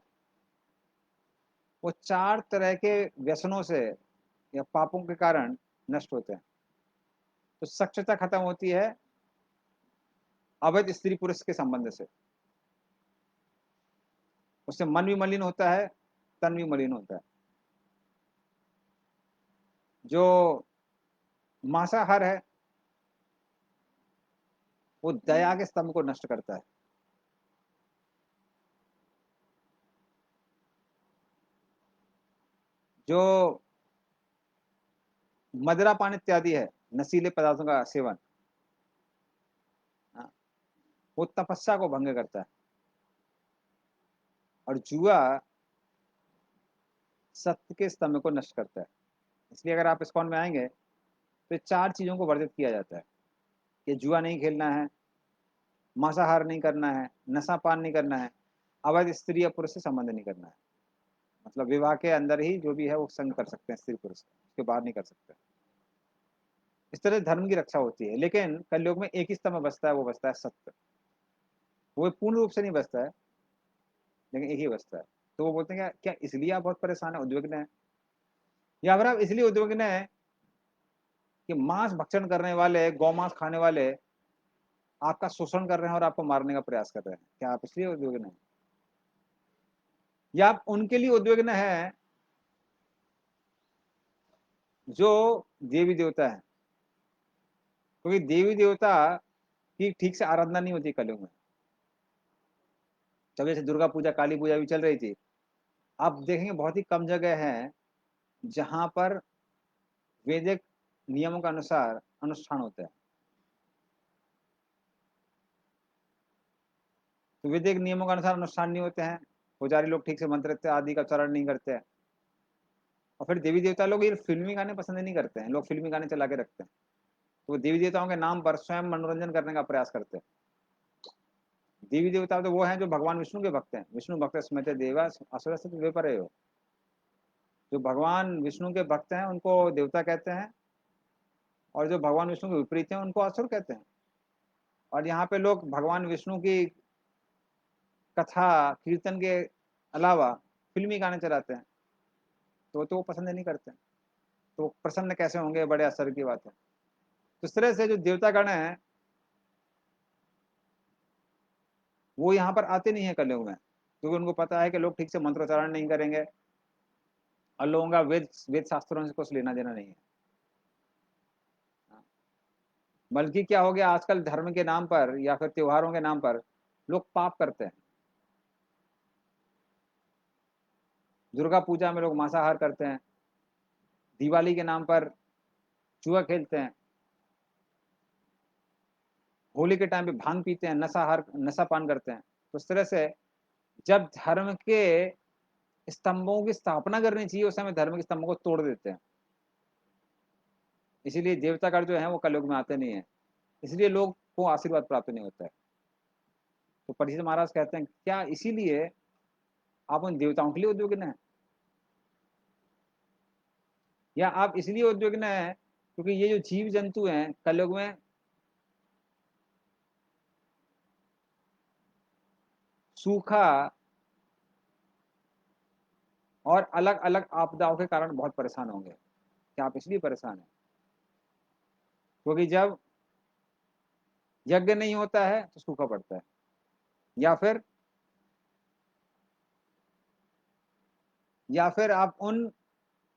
वो 4 तरह के व्यसनों से या पापों के कारण नष्ट होते हैं। तो सक्षता खत्म होती है अवैध स्त्री पुरुष के संबंध से, उससे मन भी मलिन होता है, तन भी मलिन होता है। जो मांसाहार है वो दया के स्तंभ को नष्ट करता है। जो मदिरापान इत्यादि है, नशीले पदार्थों का सेवन, हाँ, वो तपस्या को भंग करता है। और जुआ सत्य के स्तंभ को नष्ट करता है। इसलिए अगर आप इस्कॉन में आएंगे तो 4 चीजों को वर्जित किया जाता है कि जुआ नहीं खेलना है, मांसाहार नहीं करना है, नशा पान नहीं करना है, अवैध स्त्री या पुरुष से संबंध नहीं करना है। मतलब विवाह के अंदर ही जो भी है वो संग कर सकते हैं स्त्री पुरुष, उसके बाहर नहीं कर सकते। इस तरह धर्म की रक्षा होती है। लेकिन कलयुग में एक ही स्तंभ बचता है, वो बचता है सत्य। वो पूर्ण रूप से नहीं बचता है, लेकिन एक ही बचता है। तो वो बोलते हैं क्या इसलिए आप बहुत परेशान है, उद्विग्न है? या फिर आप इसलिए उद्विग्न है कि मांस भक्षण करने वाले, गौ मांस खाने वाले आपका शोषण कर रहे हैं और आपको मारने का प्रयास कर रहे हैं, क्या आप इसलिए उद्विग्न है? या आप उनके लिए उद्विग्न है जो देवी देवता है? क्योंकि देवी देवता की ठीक से आराधना नहीं होती कलयुग में। जब जैसे दुर्गा पूजा, काली पूजा भी चल रही थी, आप देखेंगे बहुत ही कम जगह है जहां पर वैदिक नियमों के अनुसार अनुष्ठान होता है। तो वैदिक नियमों के अनुसार अनुष्ठान नहीं होते हैं, पुजारी लोग ठीक से मंत्र आदि का उच्चारण नहीं करते हैं। और फिर देवी देवता लोग ये फिल्मी गाने पसंद नहीं करते हैं, लोग फिल्मी गाने चला के रखते हैं, तो वो देवी देवताओं के नाम पर स्वयं मनोरंजन करने का प्रयास करते हैं। देवी देवता तो वो हैं जो भगवान विष्णु के भक्त हैं। विष्णु भक्त स्मृति देवा असुर वे पर हो। जो भगवान विष्णु के भक्त हैं उनको देवता कहते हैं, और जो भगवान विष्णु के विपरीत हैं उनको असुर कहते हैं। और यहाँ पे लोग भगवान विष्णु की कथा कीर्तन के अलावा फिल्मी गाने चलाते हैं, तो वो पसंद नहीं करते हैं। तो प्रसन्न कैसे होंगे, बड़े असर की बात है। तो इस तरह से जो देवतागण हैं वो यहाँ पर आते नहीं है कलयुग में, क्योंकि उनको पता है कि लोग ठीक से मंत्रोच्चारण नहीं करेंगे और लोगों का वेद वेद शास्त्रों से कुछ लेना देना नहीं है। बल्कि क्या हो गया, आजकल धर्म के नाम पर या फिर त्योहारों के नाम पर लोग पाप करते हैं। दुर्गा पूजा में लोग मांसाहार करते हैं, दिवाली के नाम पर जुआ खेलते हैं, होली के टाइम पे भांग पीते हैं, नशा पान करते हैं। तो इस तरह से जब धर्म के स्तंभों की स्थापना करनी चाहिए उस समय धर्म के स्तंभों को तोड़ देते हैं। इसीलिए देवतागण जो है वो कलयुग में आते नहीं है, इसलिए लोग को आशीर्वाद प्राप्त नहीं होता है। तो परीक्षित महाराज कहते हैं क्या इसीलिए आप उन देवताओं के लिए उद्विग्न है, या आप इसलिए उद्विग्न है क्योंकि ये जो जीव जंतु हैं कलयुग में सूखा और अलग अलग आपदाओं के कारण बहुत परेशान होंगे? क्या आप इसलिए परेशान हैं क्योंकि जब यज्ञ नहीं होता है तो सूखा पड़ता है, या फिर आप उन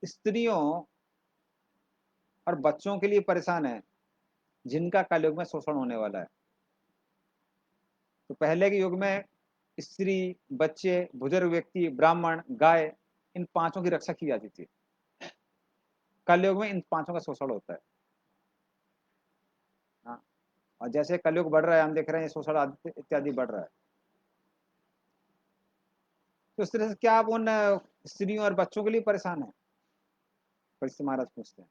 स्त्रियों और बच्चों के लिए परेशान हैं जिनका कलयुग में शोषण होने वाला है? तो पहले के युग में स्त्री, बच्चे, बुजुर्ग व्यक्ति, ब्राह्मण, गाय, इन पांचों की रक्षा की जाती थी। कलयुग में इन पांचों का शोषण होता है। हाँ, और जैसे कलयुग बढ़ रहा है हम देख रहे हैं शोषण आदि इत्यादि बढ़ रहा है। तो इस तरह से क्या आप उन स्त्रियों और बच्चों के लिए परेशान हैं? परीक्षित महाराज पूछते हैं।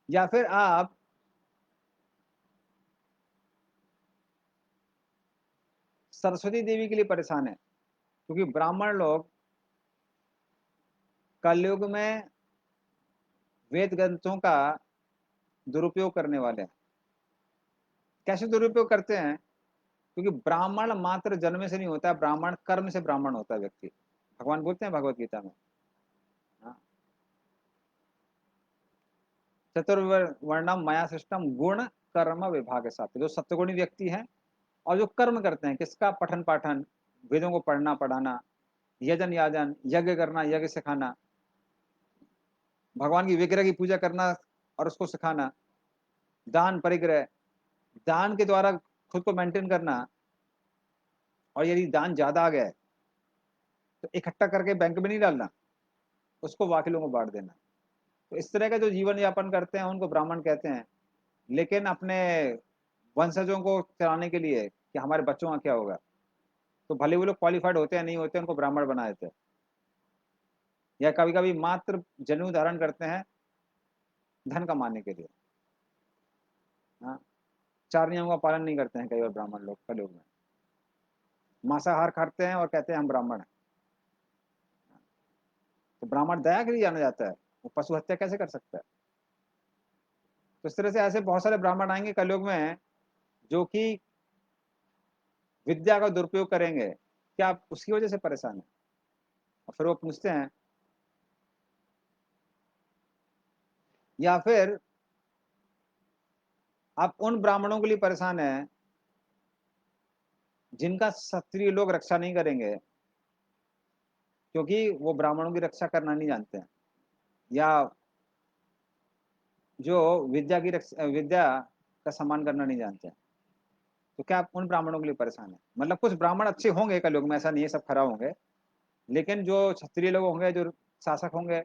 या फिर आप सरस्वती देवी के लिए परेशान हैं क्योंकि ब्राह्मण लोग कलयुग में वेद ग्रंथों का दुरुपयोग करने वाले हैं। कैसे दुरुपयोग करते हैं? क्योंकि ब्राह्मण मात्र जन्म से नहीं होता है, ब्राह्मण कर्म से ब्राह्मण होता है व्यक्ति। भगवान बोलते हैं भगवत गीता में, हाँ, चतुर्वर्णम मया सृष्टम गुण कर्म विभाग साथ। जो सत्वगुणी व्यक्ति है और जो कर्म करते हैं, किसका? पठन पाठन, वेदों को पढ़ना पढ़ाना, यजन याजन, यज्ञ करना, यज्ञ सिखाना, भगवान की विग्रह की पूजा करना और उसको सिखाना, दान परिग्रह, दान के द्वारा खुद को मेंटेन करना, और यदि दान ज्यादा आ गया है तो इकट्ठा करके बैंक में नहीं डालना, उसको वाकिलों को बांट देना। तो इस तरह का जो जीवन यापन करते हैं उनको ब्राह्मण कहते हैं। लेकिन अपने वंशजों को चलाने के लिए कि हमारे बच्चों का क्या होगा, तो भले वो लोग क्वालिफाइड होते हैं नहीं होते, उनको ब्राह्मण बना देते हैं। या कभी कभी मात्र जनेऊ धारण करते हैं धन कमाने के लिए। हाँ, चार नियमों का पालन नहीं करते हैं कई बार ब्राह्मण लोग कलयुग में, मांसाहार खाते हैं और कहते हैं हम ब्राह्मण हैं। तो ब्राह्मण दया के लिए जाना जाता है, वो पशु हत्या कैसे कर सकता है? तो इस तरह से ऐसे बहुत सारे ब्राह्मण आएंगे कलयुग में जो कि विद्या का दुरुपयोग करेंगे। क्या आप उसकी वजह से परेशान हैं? और फिर वो पूछते हैं, या फिर आप उन ब्राह्मणों के लिए परेशान हैं जिनका क्षत्रिय लोग रक्षा नहीं करेंगे क्योंकि वो ब्राह्मणों की रक्षा करना नहीं जानते हैं, या जो विद्या का सम्मान करना नहीं जानते हैं। तो क्या आप उन ब्राह्मणों के लिए परेशान हैं? मतलब कुछ ब्राह्मण अच्छे होंगे कलयुग में, ऐसा नहीं है सब खराब होंगे, लेकिन जो क्षत्रिय लोग होंगे, जो शासक होंगे,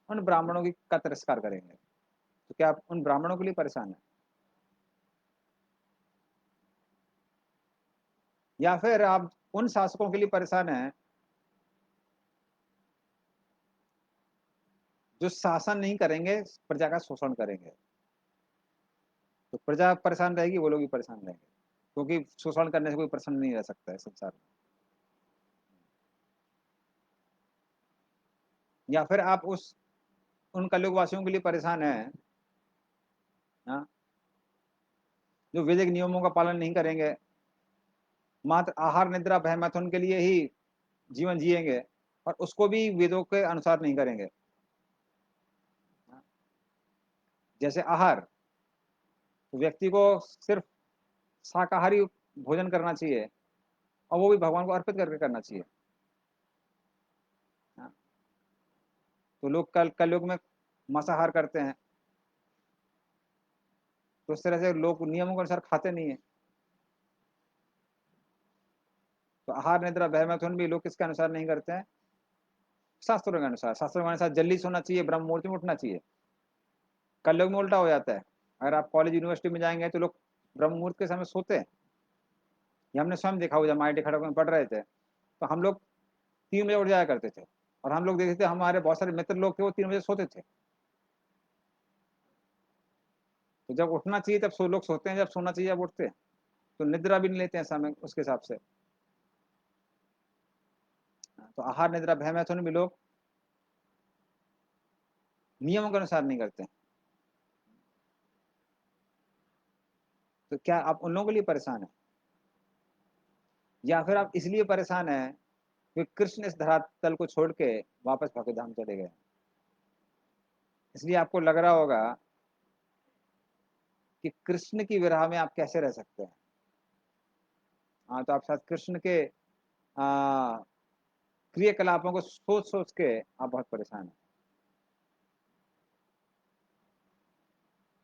उन ब्राह्मणों की का तिरस्कार करेंगे। तो क्या आप उन ब्राह्मणों के लिए परेशान हैं? या फिर आप उन शासकों के लिए परेशान हैं जो शासन नहीं करेंगे, प्रजा का शोषण करेंगे। तो प्रजा परेशान रहेगी, वो लोग भी परेशान रहेंगे, क्योंकि शोषण करने से कोई प्रसन्न नहीं रह सकता है संसार में। या फिर आप उस उन कलयुग वासियों के लिए परेशान हैं, हाँ, जो वैदिक नियमों का पालन नहीं करेंगे, मात्र आहार निद्रा भय मैथुन के लिए ही जीवन जिएंगे, और उसको भी वेदों के अनुसार नहीं करेंगे। जैसे आहार, तो व्यक्ति को सिर्फ शाकाहारी भोजन करना चाहिए, और वो भी भगवान को अर्पित करके करना चाहिए। हाँ, तो लोग कलयुग में मांसाहार करते हैं, तो इस तरह से लोग नियमों के अनुसार खाते नहीं है। तो आहार निद्रा भय मैथुन भी लोग किसके अनुसार नहीं करते हैं? शास्त्रों के अनुसार। शास्त्रों के अनुसार जल्दी सोना चाहिए, ब्रह्म मुहूर्त में उठना चाहिए। कलयुग में उल्टा हो जाता है। अगर आप कॉलेज यूनिवर्सिटी में जाएंगे तो लोग ब्रह्म मुहूर्त के समय सोते हैं। ये हमने स्वयं देखा हुआ, जब IIT खड़गपुर में पढ़ रहे थे तो हम लोग 3 बजे उठ जाया करते थे, और हम लोग देखते थे हमारे बहुत सारे मित्र लोग थे वो 3 बजे सोते थे। तो जब उठना चाहिए तब लोग सोते हैं, जब सोना चाहिए जब उठते हैं। तो निद्रा भी नहीं लेते हैं समय उसके हिसाब से। तो आहार निद्रा भय मैथुन भी लोग नियमों के अनुसार नहीं करते हैं। तो क्या आप उन लोगों के लिए परेशान है, या फिर आप इसलिए परेशान हैं कि कृष्ण इस धरातल को छोड़ के वापस भक्ति धाम चले गए, इसलिए आपको लग रहा होगा कि कृष्ण की विरह में आप कैसे रह सकते हैं। हाँ, तो आप शायद कृष्ण के क्रियाकलापों को सोच सोच के आप बहुत परेशान हैं।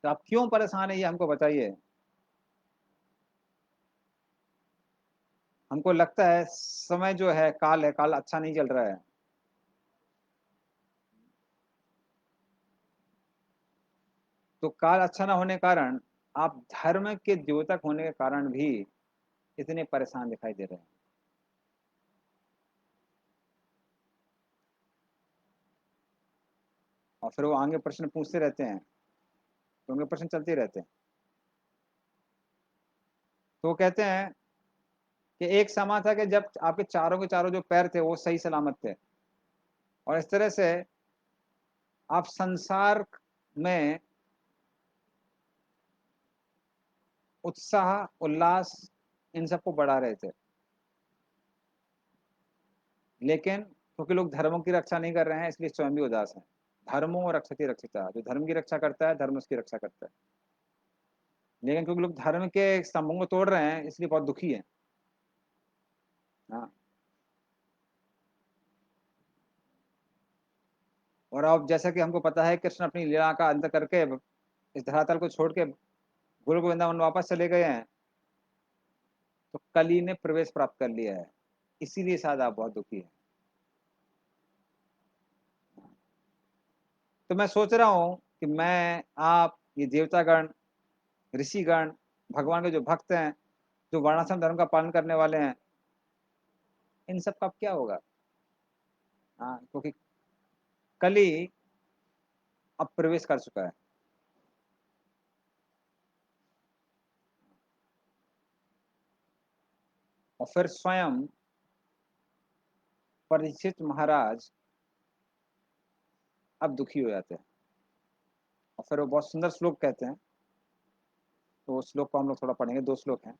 तो आप क्यों परेशान है, ये हमको बताइए। हमको लगता है समय जो है, काल है, काल अच्छा नहीं चल रहा है। तो काल अच्छा ना होने के कारण आप धर्म के द्योतक होने के कारण भी इतने परेशान दिखाई दे रहे हैं। और फिर वो आगे प्रश्न पूछते रहते हैं, तो उनके प्रश्न चलते रहते हैं। तो वो कहते हैं कि एक समय था कि जब आपके चारों के चारों जो पैर थे वो सही सलामत थे, और इस तरह से आप संसार में उत्साह उल्लास इन सबको बढ़ा रहे थे। लेकिन क्योंकि लोग धर्मों की रक्षा नहीं कर रहे हैं, इसलिए स्वयं भी उदास है। धर्मों और रक्षति रक्षिता, जो धर्म की रक्षा करता है धर्म उसकी रक्षा करता है। लेकिन क्योंकि लोग धर्म के स्तंभों को तोड़ रहे हैं, इसलिए बहुत दुखी है। हाँ, और अब जैसा कि हमको पता है, कृष्ण अपनी लीला का अंत करके इस धरातल को छोड़ के गोलोक वृंदावन वापस चले गए हैं, तो कली ने प्रवेश प्राप्त कर लिया है, इसीलिए शायद आप बहुत दुखी है। तो मैं सोच रहा हूँ कि मैं, आप, ये देवतागण, ऋषिगण, भगवान के जो भक्त हैं, जो वर्णाश्रम धर्म का पालन करने वाले हैं, इन सब का अब क्या होगा। हाँ, क्योंकि कली अब प्रवेश कर चुका है। और फिर स्वयं परीक्षित महाराज अब दुखी हो जाते हैं, और फिर वो बहुत सुंदर श्लोक कहते हैं। तो उस श्लोक को हम लोग थोड़ा पढ़ेंगे, 2 श्लोक हैं।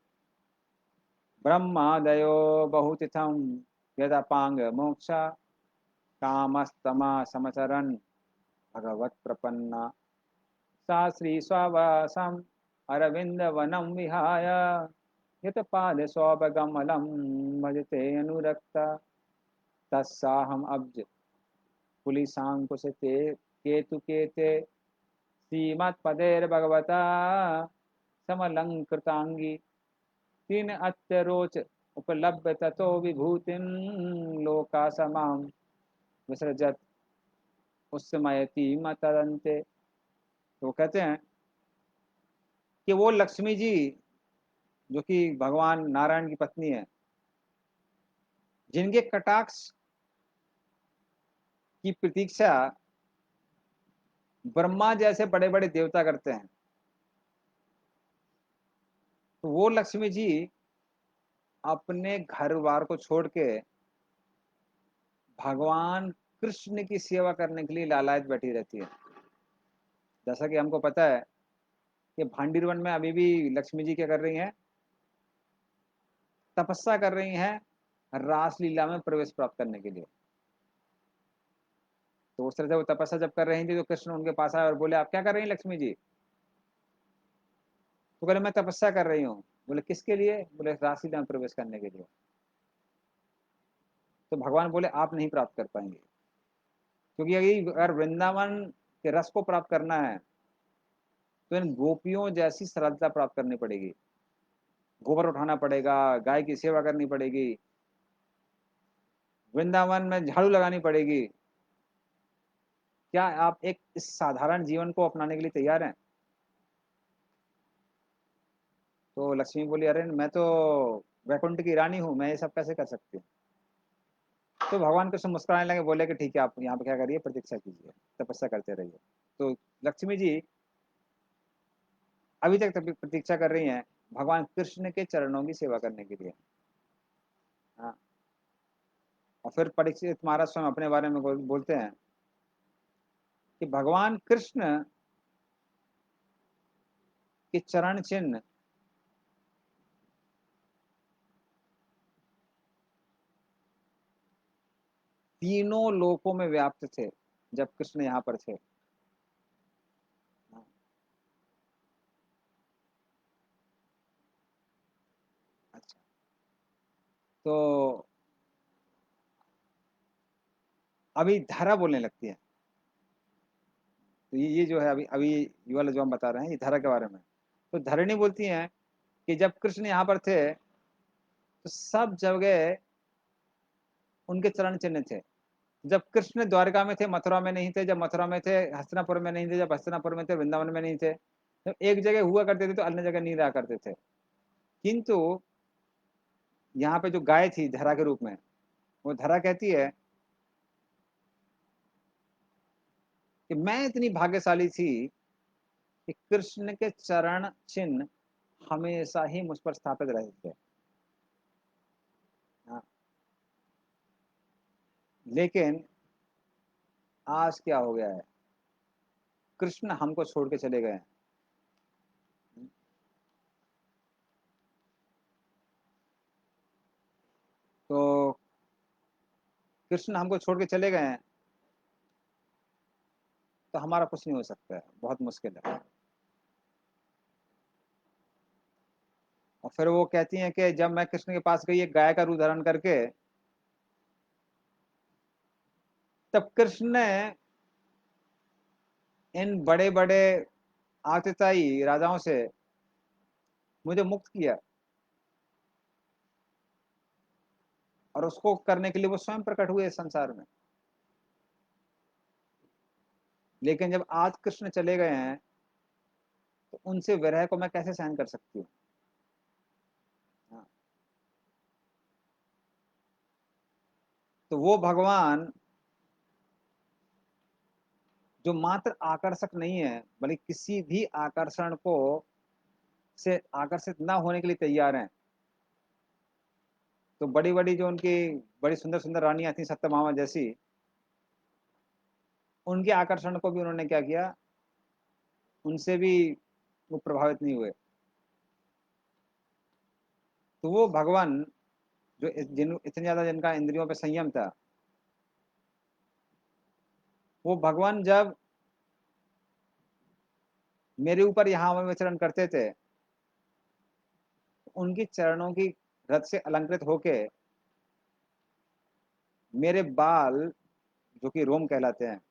ब्रह्मादयो बहुतिथम यदापांग मोक्षा कामस्तमा समचरन् भगवत प्रपन्ना सा श्री स्वावासम अरविंद वनम विहाय यत पाद सौभगमलम भजते अनुरक्ता तस्साहम अब्ज पुलिसांकुशते केतु केते श्रीमत्पदेर्भगवता समलंकृतांगी तीन अत्यरोच उपलब्ध ततो विभूतिं लोका समां विसृजत उस्मयति मतदन्ते। तो कहते हैं कि वो लक्ष्मी जी, जो कि भगवान नारायण की पत्नी है, जिनके कटाक्ष की प्रतीक्षा ब्रह्मा जैसे बड़े बड़े देवता करते हैं, तो वो लक्ष्मी जी अपने घर बार को छोड़ के भगवान कृष्ण की सेवा करने के लिए लालायत बैठी रहती है। जैसा कि हमको पता है कि भांडीर वन में अभी भी लक्ष्मी जी क्या कर रही हैं, तपस्या कर रही हैं रासलीला में प्रवेश प्राप्त करने के लिए। तो उस तरह से वो तपस्या जब कर रही थी तो कृष्ण उनके पास आए और बोले आप क्या कर रही हैं लक्ष्मी जी? तो बोले मैं तपस्या कर रही हूँ। बोले किसके लिए? बोले रासलीला में प्रवेश करने के लिए। तो भगवान बोले आप नहीं प्राप्त कर पाएंगे, क्योंकि अगर वृंदावन के रस को प्राप्त करना है तो इन गोपियों जैसी सरलता प्राप्त करनी पड़ेगी। गोबर उठाना पड़ेगा, गाय की सेवा करनी पड़ेगी, वृंदावन में झाड़ू लगानी पड़ेगी। क्या आप एक इस साधारण जीवन को अपनाने के लिए तैयार हैं? तो लक्ष्मी बोली अरे मैं तो वैकुंठ की रानी हूं, मैं ये सब कैसे कर सकती हूँ? तो भगवान कृष्ण मुस्कुराने लगे, बोले कि ठीक है आप यहाँ पे क्या करिए, प्रतीक्षा कीजिए, तपस्या करते रहिए। तो लक्ष्मी जी अभी तक प्रतीक्षा कर रही हैं भगवान कृष्ण के चरणों की सेवा करने के लिए। हाँ। और फिर परीक्षित महाराज स्वयं अपने बारे में बोलते हैं कि भगवान कृष्ण के चरण चिन्ह तीनों लोकों में व्याप्त थे जब कृष्ण यहाँ पर थे। हाँ, अच्छा। तो अभी धारा बोलने लगती है। तो ये जो है अभी अभी ये वाला जो हम बता रहे हैं ये धारा के बारे में। तो धरणी बोलती हैं कि जब कृष्ण यहाँ पर थे तो सब जगह उनके चरण चिन्ह थे। जब कृष्ण द्वारका में थे, मथुरा में नहीं थे, जब मथुरा में थे हस्तिनापुर में नहीं थे, जब हस्तिनापुर में थे वृंदावन में नहीं थे, जब एक जगह हुआ करते थे तो अन्य जगह नहीं रहा करते थे। किंतु यहाँ पे जो गाय थी धरा के रूप में, वो धरा कहती है कि मैं इतनी भाग्यशाली थी कि कृष्ण के चरण चिन्ह हमेशा ही मुझ पर स्थापित रहे थे। हाँ, लेकिन आज क्या हो गया है, कृष्ण हमको छोड़ के चले गए हैं। तो कृष्ण हमको छोड़ के चले गए हैं तो हमारा कुछ नहीं हो सकता है, बहुत मुश्किल है। और फिर वो कहती हैं कि जब मैं कृष्ण के पास गई एक गाय का रूप धारण करके, तब कृष्ण ने इन बड़े बड़े आतताई राजाओं से मुझे मुक्त किया, और उसको करने के लिए वो स्वयं प्रकट हुए इस संसार में। लेकिन जब आज कृष्ण चले गए हैं तो उनसे विरह को मैं कैसे सहन कर सकती हूँ? हाँ, तो वो भगवान जो मात्र आकर्षक नहीं है बल्कि किसी भी आकर्षण को से आकर्षित ना होने के लिए तैयार हैं। तो बड़ी बड़ी जो उनकी बड़ी सुंदर सुंदर रानियां थी सत्यभामा जैसी, उनके आकर्षण को भी उन्होंने क्या किया, उनसे भी वो प्रभावित नहीं हुए। तो वो भगवान जो जिन इतने ज्यादा जिनका इंद्रियों पे संयम था, वो भगवान जब मेरे ऊपर यहाँ विचरण करते थे, उनकी चरणों की रथ से अलंकृत होके मेरे बाल जो कि रोम कहलाते हैं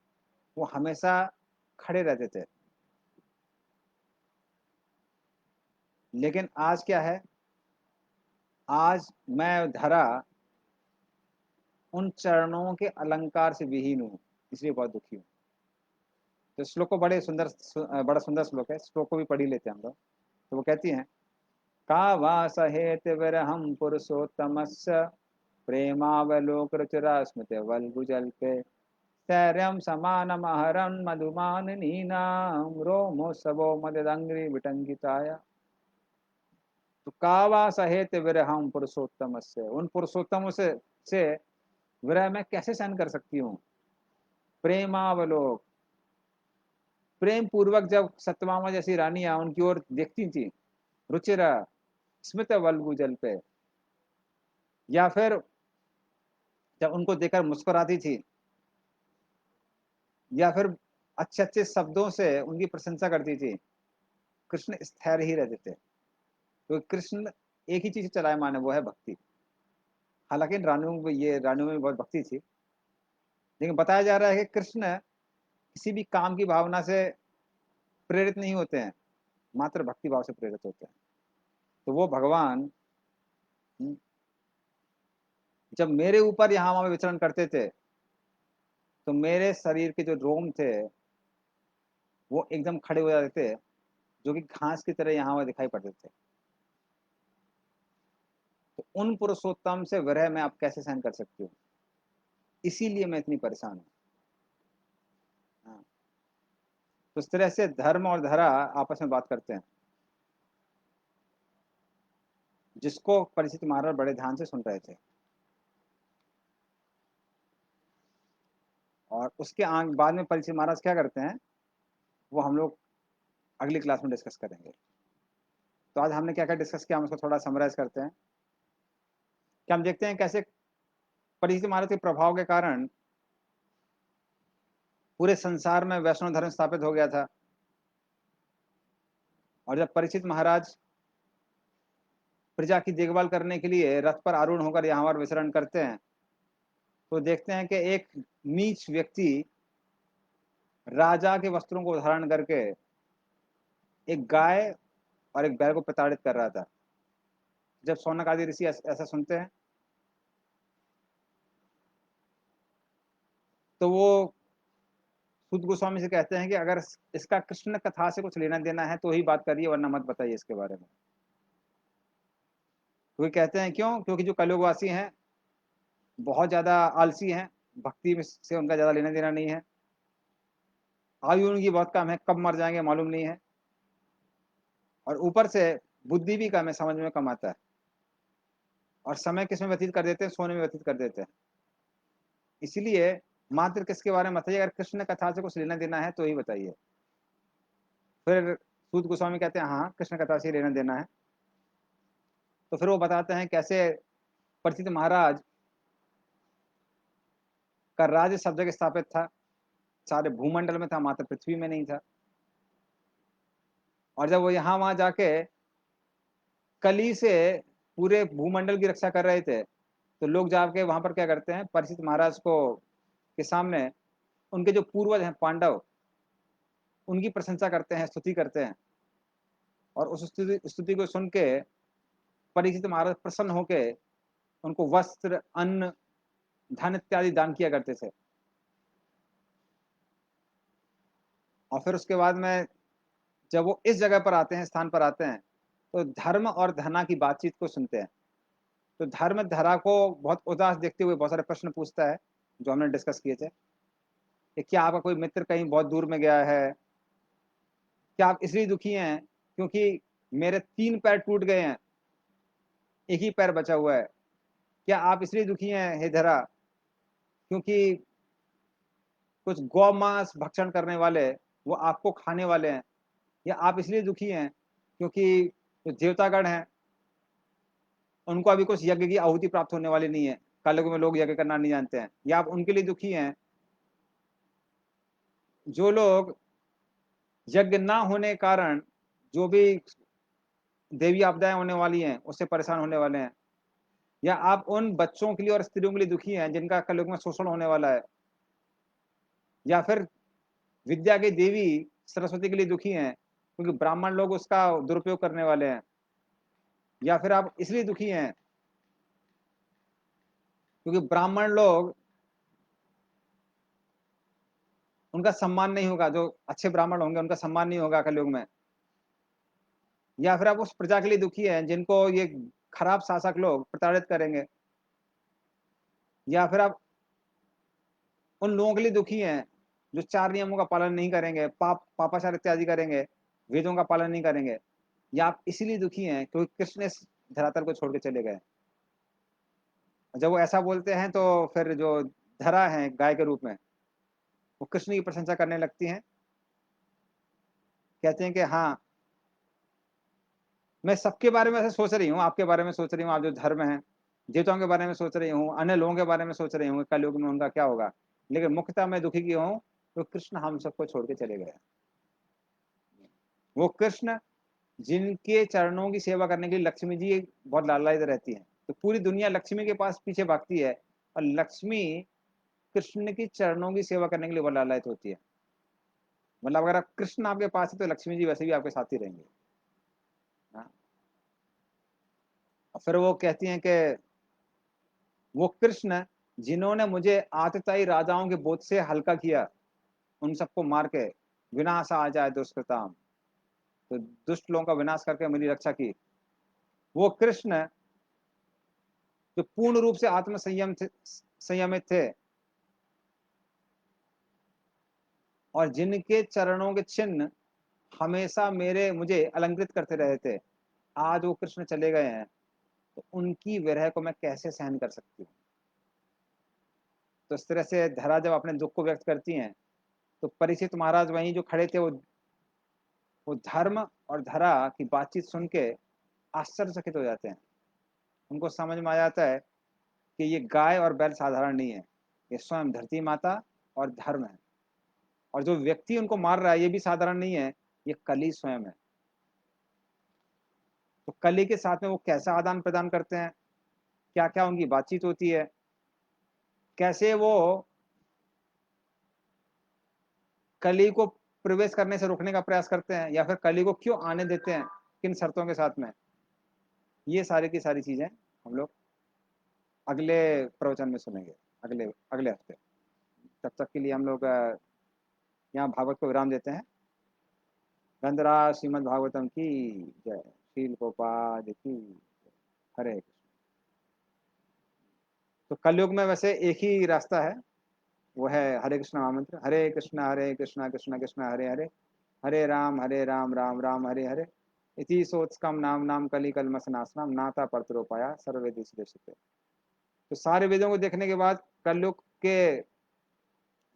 वो हमेशा खड़े रहते थे। लेकिन आज क्या है, आज मैं धरा उन चरणों के अलंकार से विहीन हूँ, इसलिए बहुत दुखी हूँ। तो श्लोक को बड़े सुंदर बड़ा सुंदर श्लोक है, श्लोक को भी पढ़ ही लेते हैं हम लोग। तो वो कहती हैं का वा सहेत विरहम पुरुषोत्तमस्य प्रेमावलोक रुचिरा स्मृति वल्गुजल्पे शैर्यं समानमहरन् मधुमानिनीनां रोमोत्सवो मददंग्रि विटंगिताय। तो कावा सहेत विरहम पुरुषोत्तम से, उन पुरुषोत्तमों से विरह मैं कैसे सहन कर सकती हूँ। प्रेमावलोक, प्रेम पूर्वक जब सत्यभामा जैसी रानियां उनकी ओर देखती थी, रुचिरा स्मित वल्गु जल पे, या फिर जब उनको देखकर मुस्कुराती थी, या फिर अच्छे अच्छे शब्दों से उनकी प्रशंसा करती थी, कृष्ण स्थिर ही रहते थे। तो कृष्ण एक ही चीज चलायमान है, वो है भक्ति। हालांकि इन रानियों में, ये रानियों में बहुत भक्ति थी, लेकिन बताया जा रहा है कि कृष्ण किसी भी काम की भावना से प्रेरित नहीं होते हैं, मात्र भक्ति भाव से प्रेरित होते हैं। तो वो भगवान जब मेरे ऊपर यहाँ वहां विचरण करते थे, तो मेरे शरीर के जो रोम थे वो एकदम खड़े हो जाते थे, जो कि घास की तरह यहाँ वहां दिखाई पड़ते थे। तो उन पुरुषोत्तम से विरह मैं आप कैसे सहन कर सकती हूँ, इसीलिए मैं इतनी परेशान हूँ। हाँ। तो इस तरह से धर्म और धरा आपस में बात करते हैं, जिसको परिचित महाराज बड़े ध्यान से सुन रहे थे। और उसके बाद में परिचित महाराज क्या करते हैं, वो हम लोग अगली क्लास में डिस्कस करेंगे। तो आज हमने क्या क्या डिस्कस किया, हम उसको थोड़ा समराइज करते हैं। कि हम देखते हैं कैसे परिचित महाराज के प्रभाव के कारण पूरे संसार में वैष्णव धर्म स्थापित हो गया था। और जब परीक्षित महाराज प्रजा की देखभाल करने के लिए रथ पर आरूढ़ होकर यहाँ पर विचरण करते हैं, तो देखते हैं कि एक नीच व्यक्ति राजा के वस्त्रों को धारण करके एक गाय और एक बैल को प्रताड़ित कर रहा था। जब सौनक आदि ऋषि ऐसा सुनते हैं, तो वो सूत गोस्वामी से कहते हैं कि अगर इसका कृष्ण कथा से कुछ लेना देना है तो ही बात करिए, वरना मत बताइए इसके बारे में। तो कहते हैं क्यों, क्योंकि जो कलयुगवासी हैं बहुत ज्यादा आलसी हैं, भक्ति से उनका ज्यादा लेना देना नहीं है, आयु उनकी बहुत कम है, कब मर जाएंगे मालूम नहीं है, और ऊपर से बुद्धि भी कम है, समझ में कम आता है, और समय किस में व्यतीत कर देते हैं, सोने में व्यतीत कर देते हैं। इसीलिए मात्र किसके बारे में बताइए, अगर कृष्ण कथा से कुछ लेना देना है तो ही बताइए। फिर सूत गोस्वामी कहते हैं हाँ कृष्ण कथा से लेना देना है। तो फिर वो बताते हैं कैसे परिचित महाराज का राज्य सब जगह स्थापित था, सारे भूमंडल में था, मात्र पृथ्वी में नहीं था। और जब वो यहाँ वहां जाके कली से पूरे भूमंडल की रक्षा कर रहे थे, तो लोग जाके वहां पर क्या करते हैं, परिचित महाराज को के सामने उनके जो पूर्वज हैं पांडव, उनकी प्रशंसा करते हैं, स्तुति करते हैं। और उस स्तुति को सुन के परिचित महाराज प्रसन्न होके उनको वस्त्र, अन्न, धन इत्यादि दान किया करते थे। और फिर उसके बाद में जब वो इस जगह पर आते हैं, स्थान पर आते हैं, तो धर्म और धना की बातचीत को सुनते हैं। तो धर्म धरा को बहुत उदास देखते हुए बहुत सारे प्रश्न पूछता है, जो हमने डिस्कस किए थे कि क्या आपका कोई मित्र कहीं बहुत दूर में गया है, क्या आप इसलिए दुखी हैं क्योंकि मेरे 3 पैर टूट गए हैं, एक ही पैर बचा हुआ है, क्या आप इसलिए दुखी हैं हे धरा क्योंकि कुछ गौ मांस भक्षण करने वाले वो आपको खाने वाले हैं, या आप इसलिए दुखी हैं क्योंकि जो देवतागण हैं उनको अभी कुछ यज्ञ की आहुति प्राप्त होने वाली नहीं है, कलयुग में लोग यज्ञ करना नहीं जानते हैं, या आप उनके लिए दुखी हैं जो लोग यज्ञ ना होने कारण जो भी देवी आपदाएं होने वाली हैं उससे परेशान होने वाले हैं, या आप उन बच्चों के लिए और स्त्रियों के लिए दुखी हैं जिनका कलयुग में शोषण होने वाला है, या फिर विद्या की देवी सरस्वती के लिए दुखी हैं क्योंकि ब्राह्मण लोग उसका दुरुपयोग करने वाले हैं, या फिर आप इसलिए दुखी हैं क्योंकि ब्राह्मण लोग उनका सम्मान नहीं होगा, जो अच्छे ब्राह्मण होंगे उनका सम्मान नहीं होगा कलयुग में, या फिर आप उस प्रजा के लिए दुखी हैं जिनको ये खराब शासक लोग प्रताड़ित करेंगे। या फिर आप उन लोगों के लिए दुखी हैं जो 4 नियमों का पालन नहीं करेंगे, पापाचार इत्यादि करेंगे, वेदों का पालन नहीं करेंगे, या आप इसीलिए दुखी हैं क्योंकि कृष्ण इस धरातल को छोड़ के चले गए। जब वो ऐसा बोलते हैं तो फिर जो धरा है गाय के रूप में, वो कृष्ण की प्रशंसा करने लगती हैं। कहते हैं कि हाँ, मैं सबके बारे में ऐसे सोच रही हूँ, आपके बारे में सोच रही हूँ, आप जो धर्म हैं, देवताओं के बारे में सोच रही हूँ, अन्य लोगों के बारे में सोच रही हूँ, कलयुग में उनका क्या होगा। लेकिन मुख्यतः मैं दुखी क्यों हूँ? तो कृष्ण हम सबको छोड़ के चले गए। वो कृष्ण जिनके चरणों की सेवा करने के लिए लक्ष्मी जी बहुत लालायित रहती हैं, तो पूरी दुनिया लक्ष्मी के पास पीछे भागती है, और लक्ष्मी कृष्ण की चरणों की सेवा करने के लिए बहुत लालायित होती है। मतलब अगर आप कृष्ण आपके पास है तो लक्ष्मी जी वैसे भी आपके साथ ही रहेंगे। हाँ। और फिर वो कहती हैं कि वो कृष्ण जिन्होंने मुझे आतताई राजाओं के बोझ से हल्का किया, उन सबको मार के विनाश आ जाए दुष्कृताम, तो दुष्ट लोगों का विनाश करके मेरी रक्षा की, वो कृष्ण जो पूर्ण रूप से आत्म संयमित थे, और जिनके चरणों के चिन्ह हमेशा मेरे मुझे अलंकृत करते रहे थे, आज वो कृष्ण चले गए हैं, तो उनकी विरह को मैं कैसे सहन कर सकती हूँ। तो इस तरह से धरा जब अपने दुख को व्यक्त करती हैं, तो परीक्षित महाराज वहीं जो खड़े थे, वो धर्म और धरा की बातचीत सुन के आश्चर्यचकित हो जाते हैं। उनको समझ में आ जाता है कि ये गाय और बैल साधारण नहीं है, ये स्वयं धरती माता और धर्म है, और जो व्यक्ति उनको मार रहा है ये भी साधारण नहीं है, ये कली स्वयं है। तो कली के साथ में वो कैसा आदान प्रदान करते हैं, क्या क्या उनकी बातचीत होती है, कैसे वो कली को प्रवेश करने से रोकने का प्रयास करते हैं, या फिर कली को क्यों आने देते हैं, किन शर्तों के साथ में, ये सारी की सारी चीजें हम लोग अगले प्रवचन में सुनेंगे, अगले अगले हफ्ते। तब तक के लिए हम लोग यहाँ भागवत को विराम देते हैं। गंधराज श्रीमद् भागवतम की जय। शील गोपाल की जय। हरे कृष्ण। तो कलयुग में वैसे एक ही रास्ता है, वो है हरे कृष्ण महामंत्र, हरे कृष्णा कृष्ण कृष्ण हरे हरे, हरे राम राम राम हरे हरे, इति सोत्स्कम नाम नाम कली कलमसनाशनम नाता परतरोपाया सर्ववेद सुदेशिते। तो सारे वेदों को देखने के बाद कलयुग के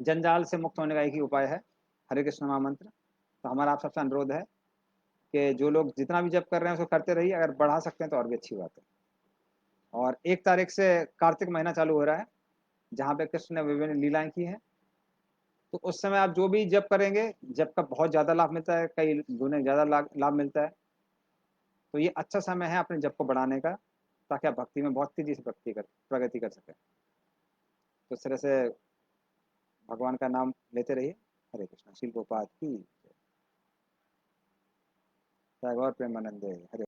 जंजाल से मुक्त होने का एक ही उपाय है, हरे कृष्ण महामंत्र। तो हमारा आप सबसे अनुरोध है कि जो लोग जितना भी जप कर रहे हैं उसको करते रहिए, अगर बढ़ा सकते हैं तो और भी अच्छी बात है। और 1 तारीख से कार्तिक महीना चालू हो रहा है, जहाँ पे कृष्ण ने विभिन्न लीलाएं की हैं। तो उस समय आप जो भी जप करेंगे, जप का बहुत ज्यादा लाभ मिलता है, कई गुने ज्यादा लाभ मिलता है। तो ये अच्छा समय है अपने जप को बढ़ाने का, ताकि आप भक्ति में बहुत तेजी से प्रगति कर सकें। तो इस तरह से भगवान का नाम लेते रहिए। हरे कृष्णा। शिल गोपाल की जय। गौर प्रेमानंदे। हरे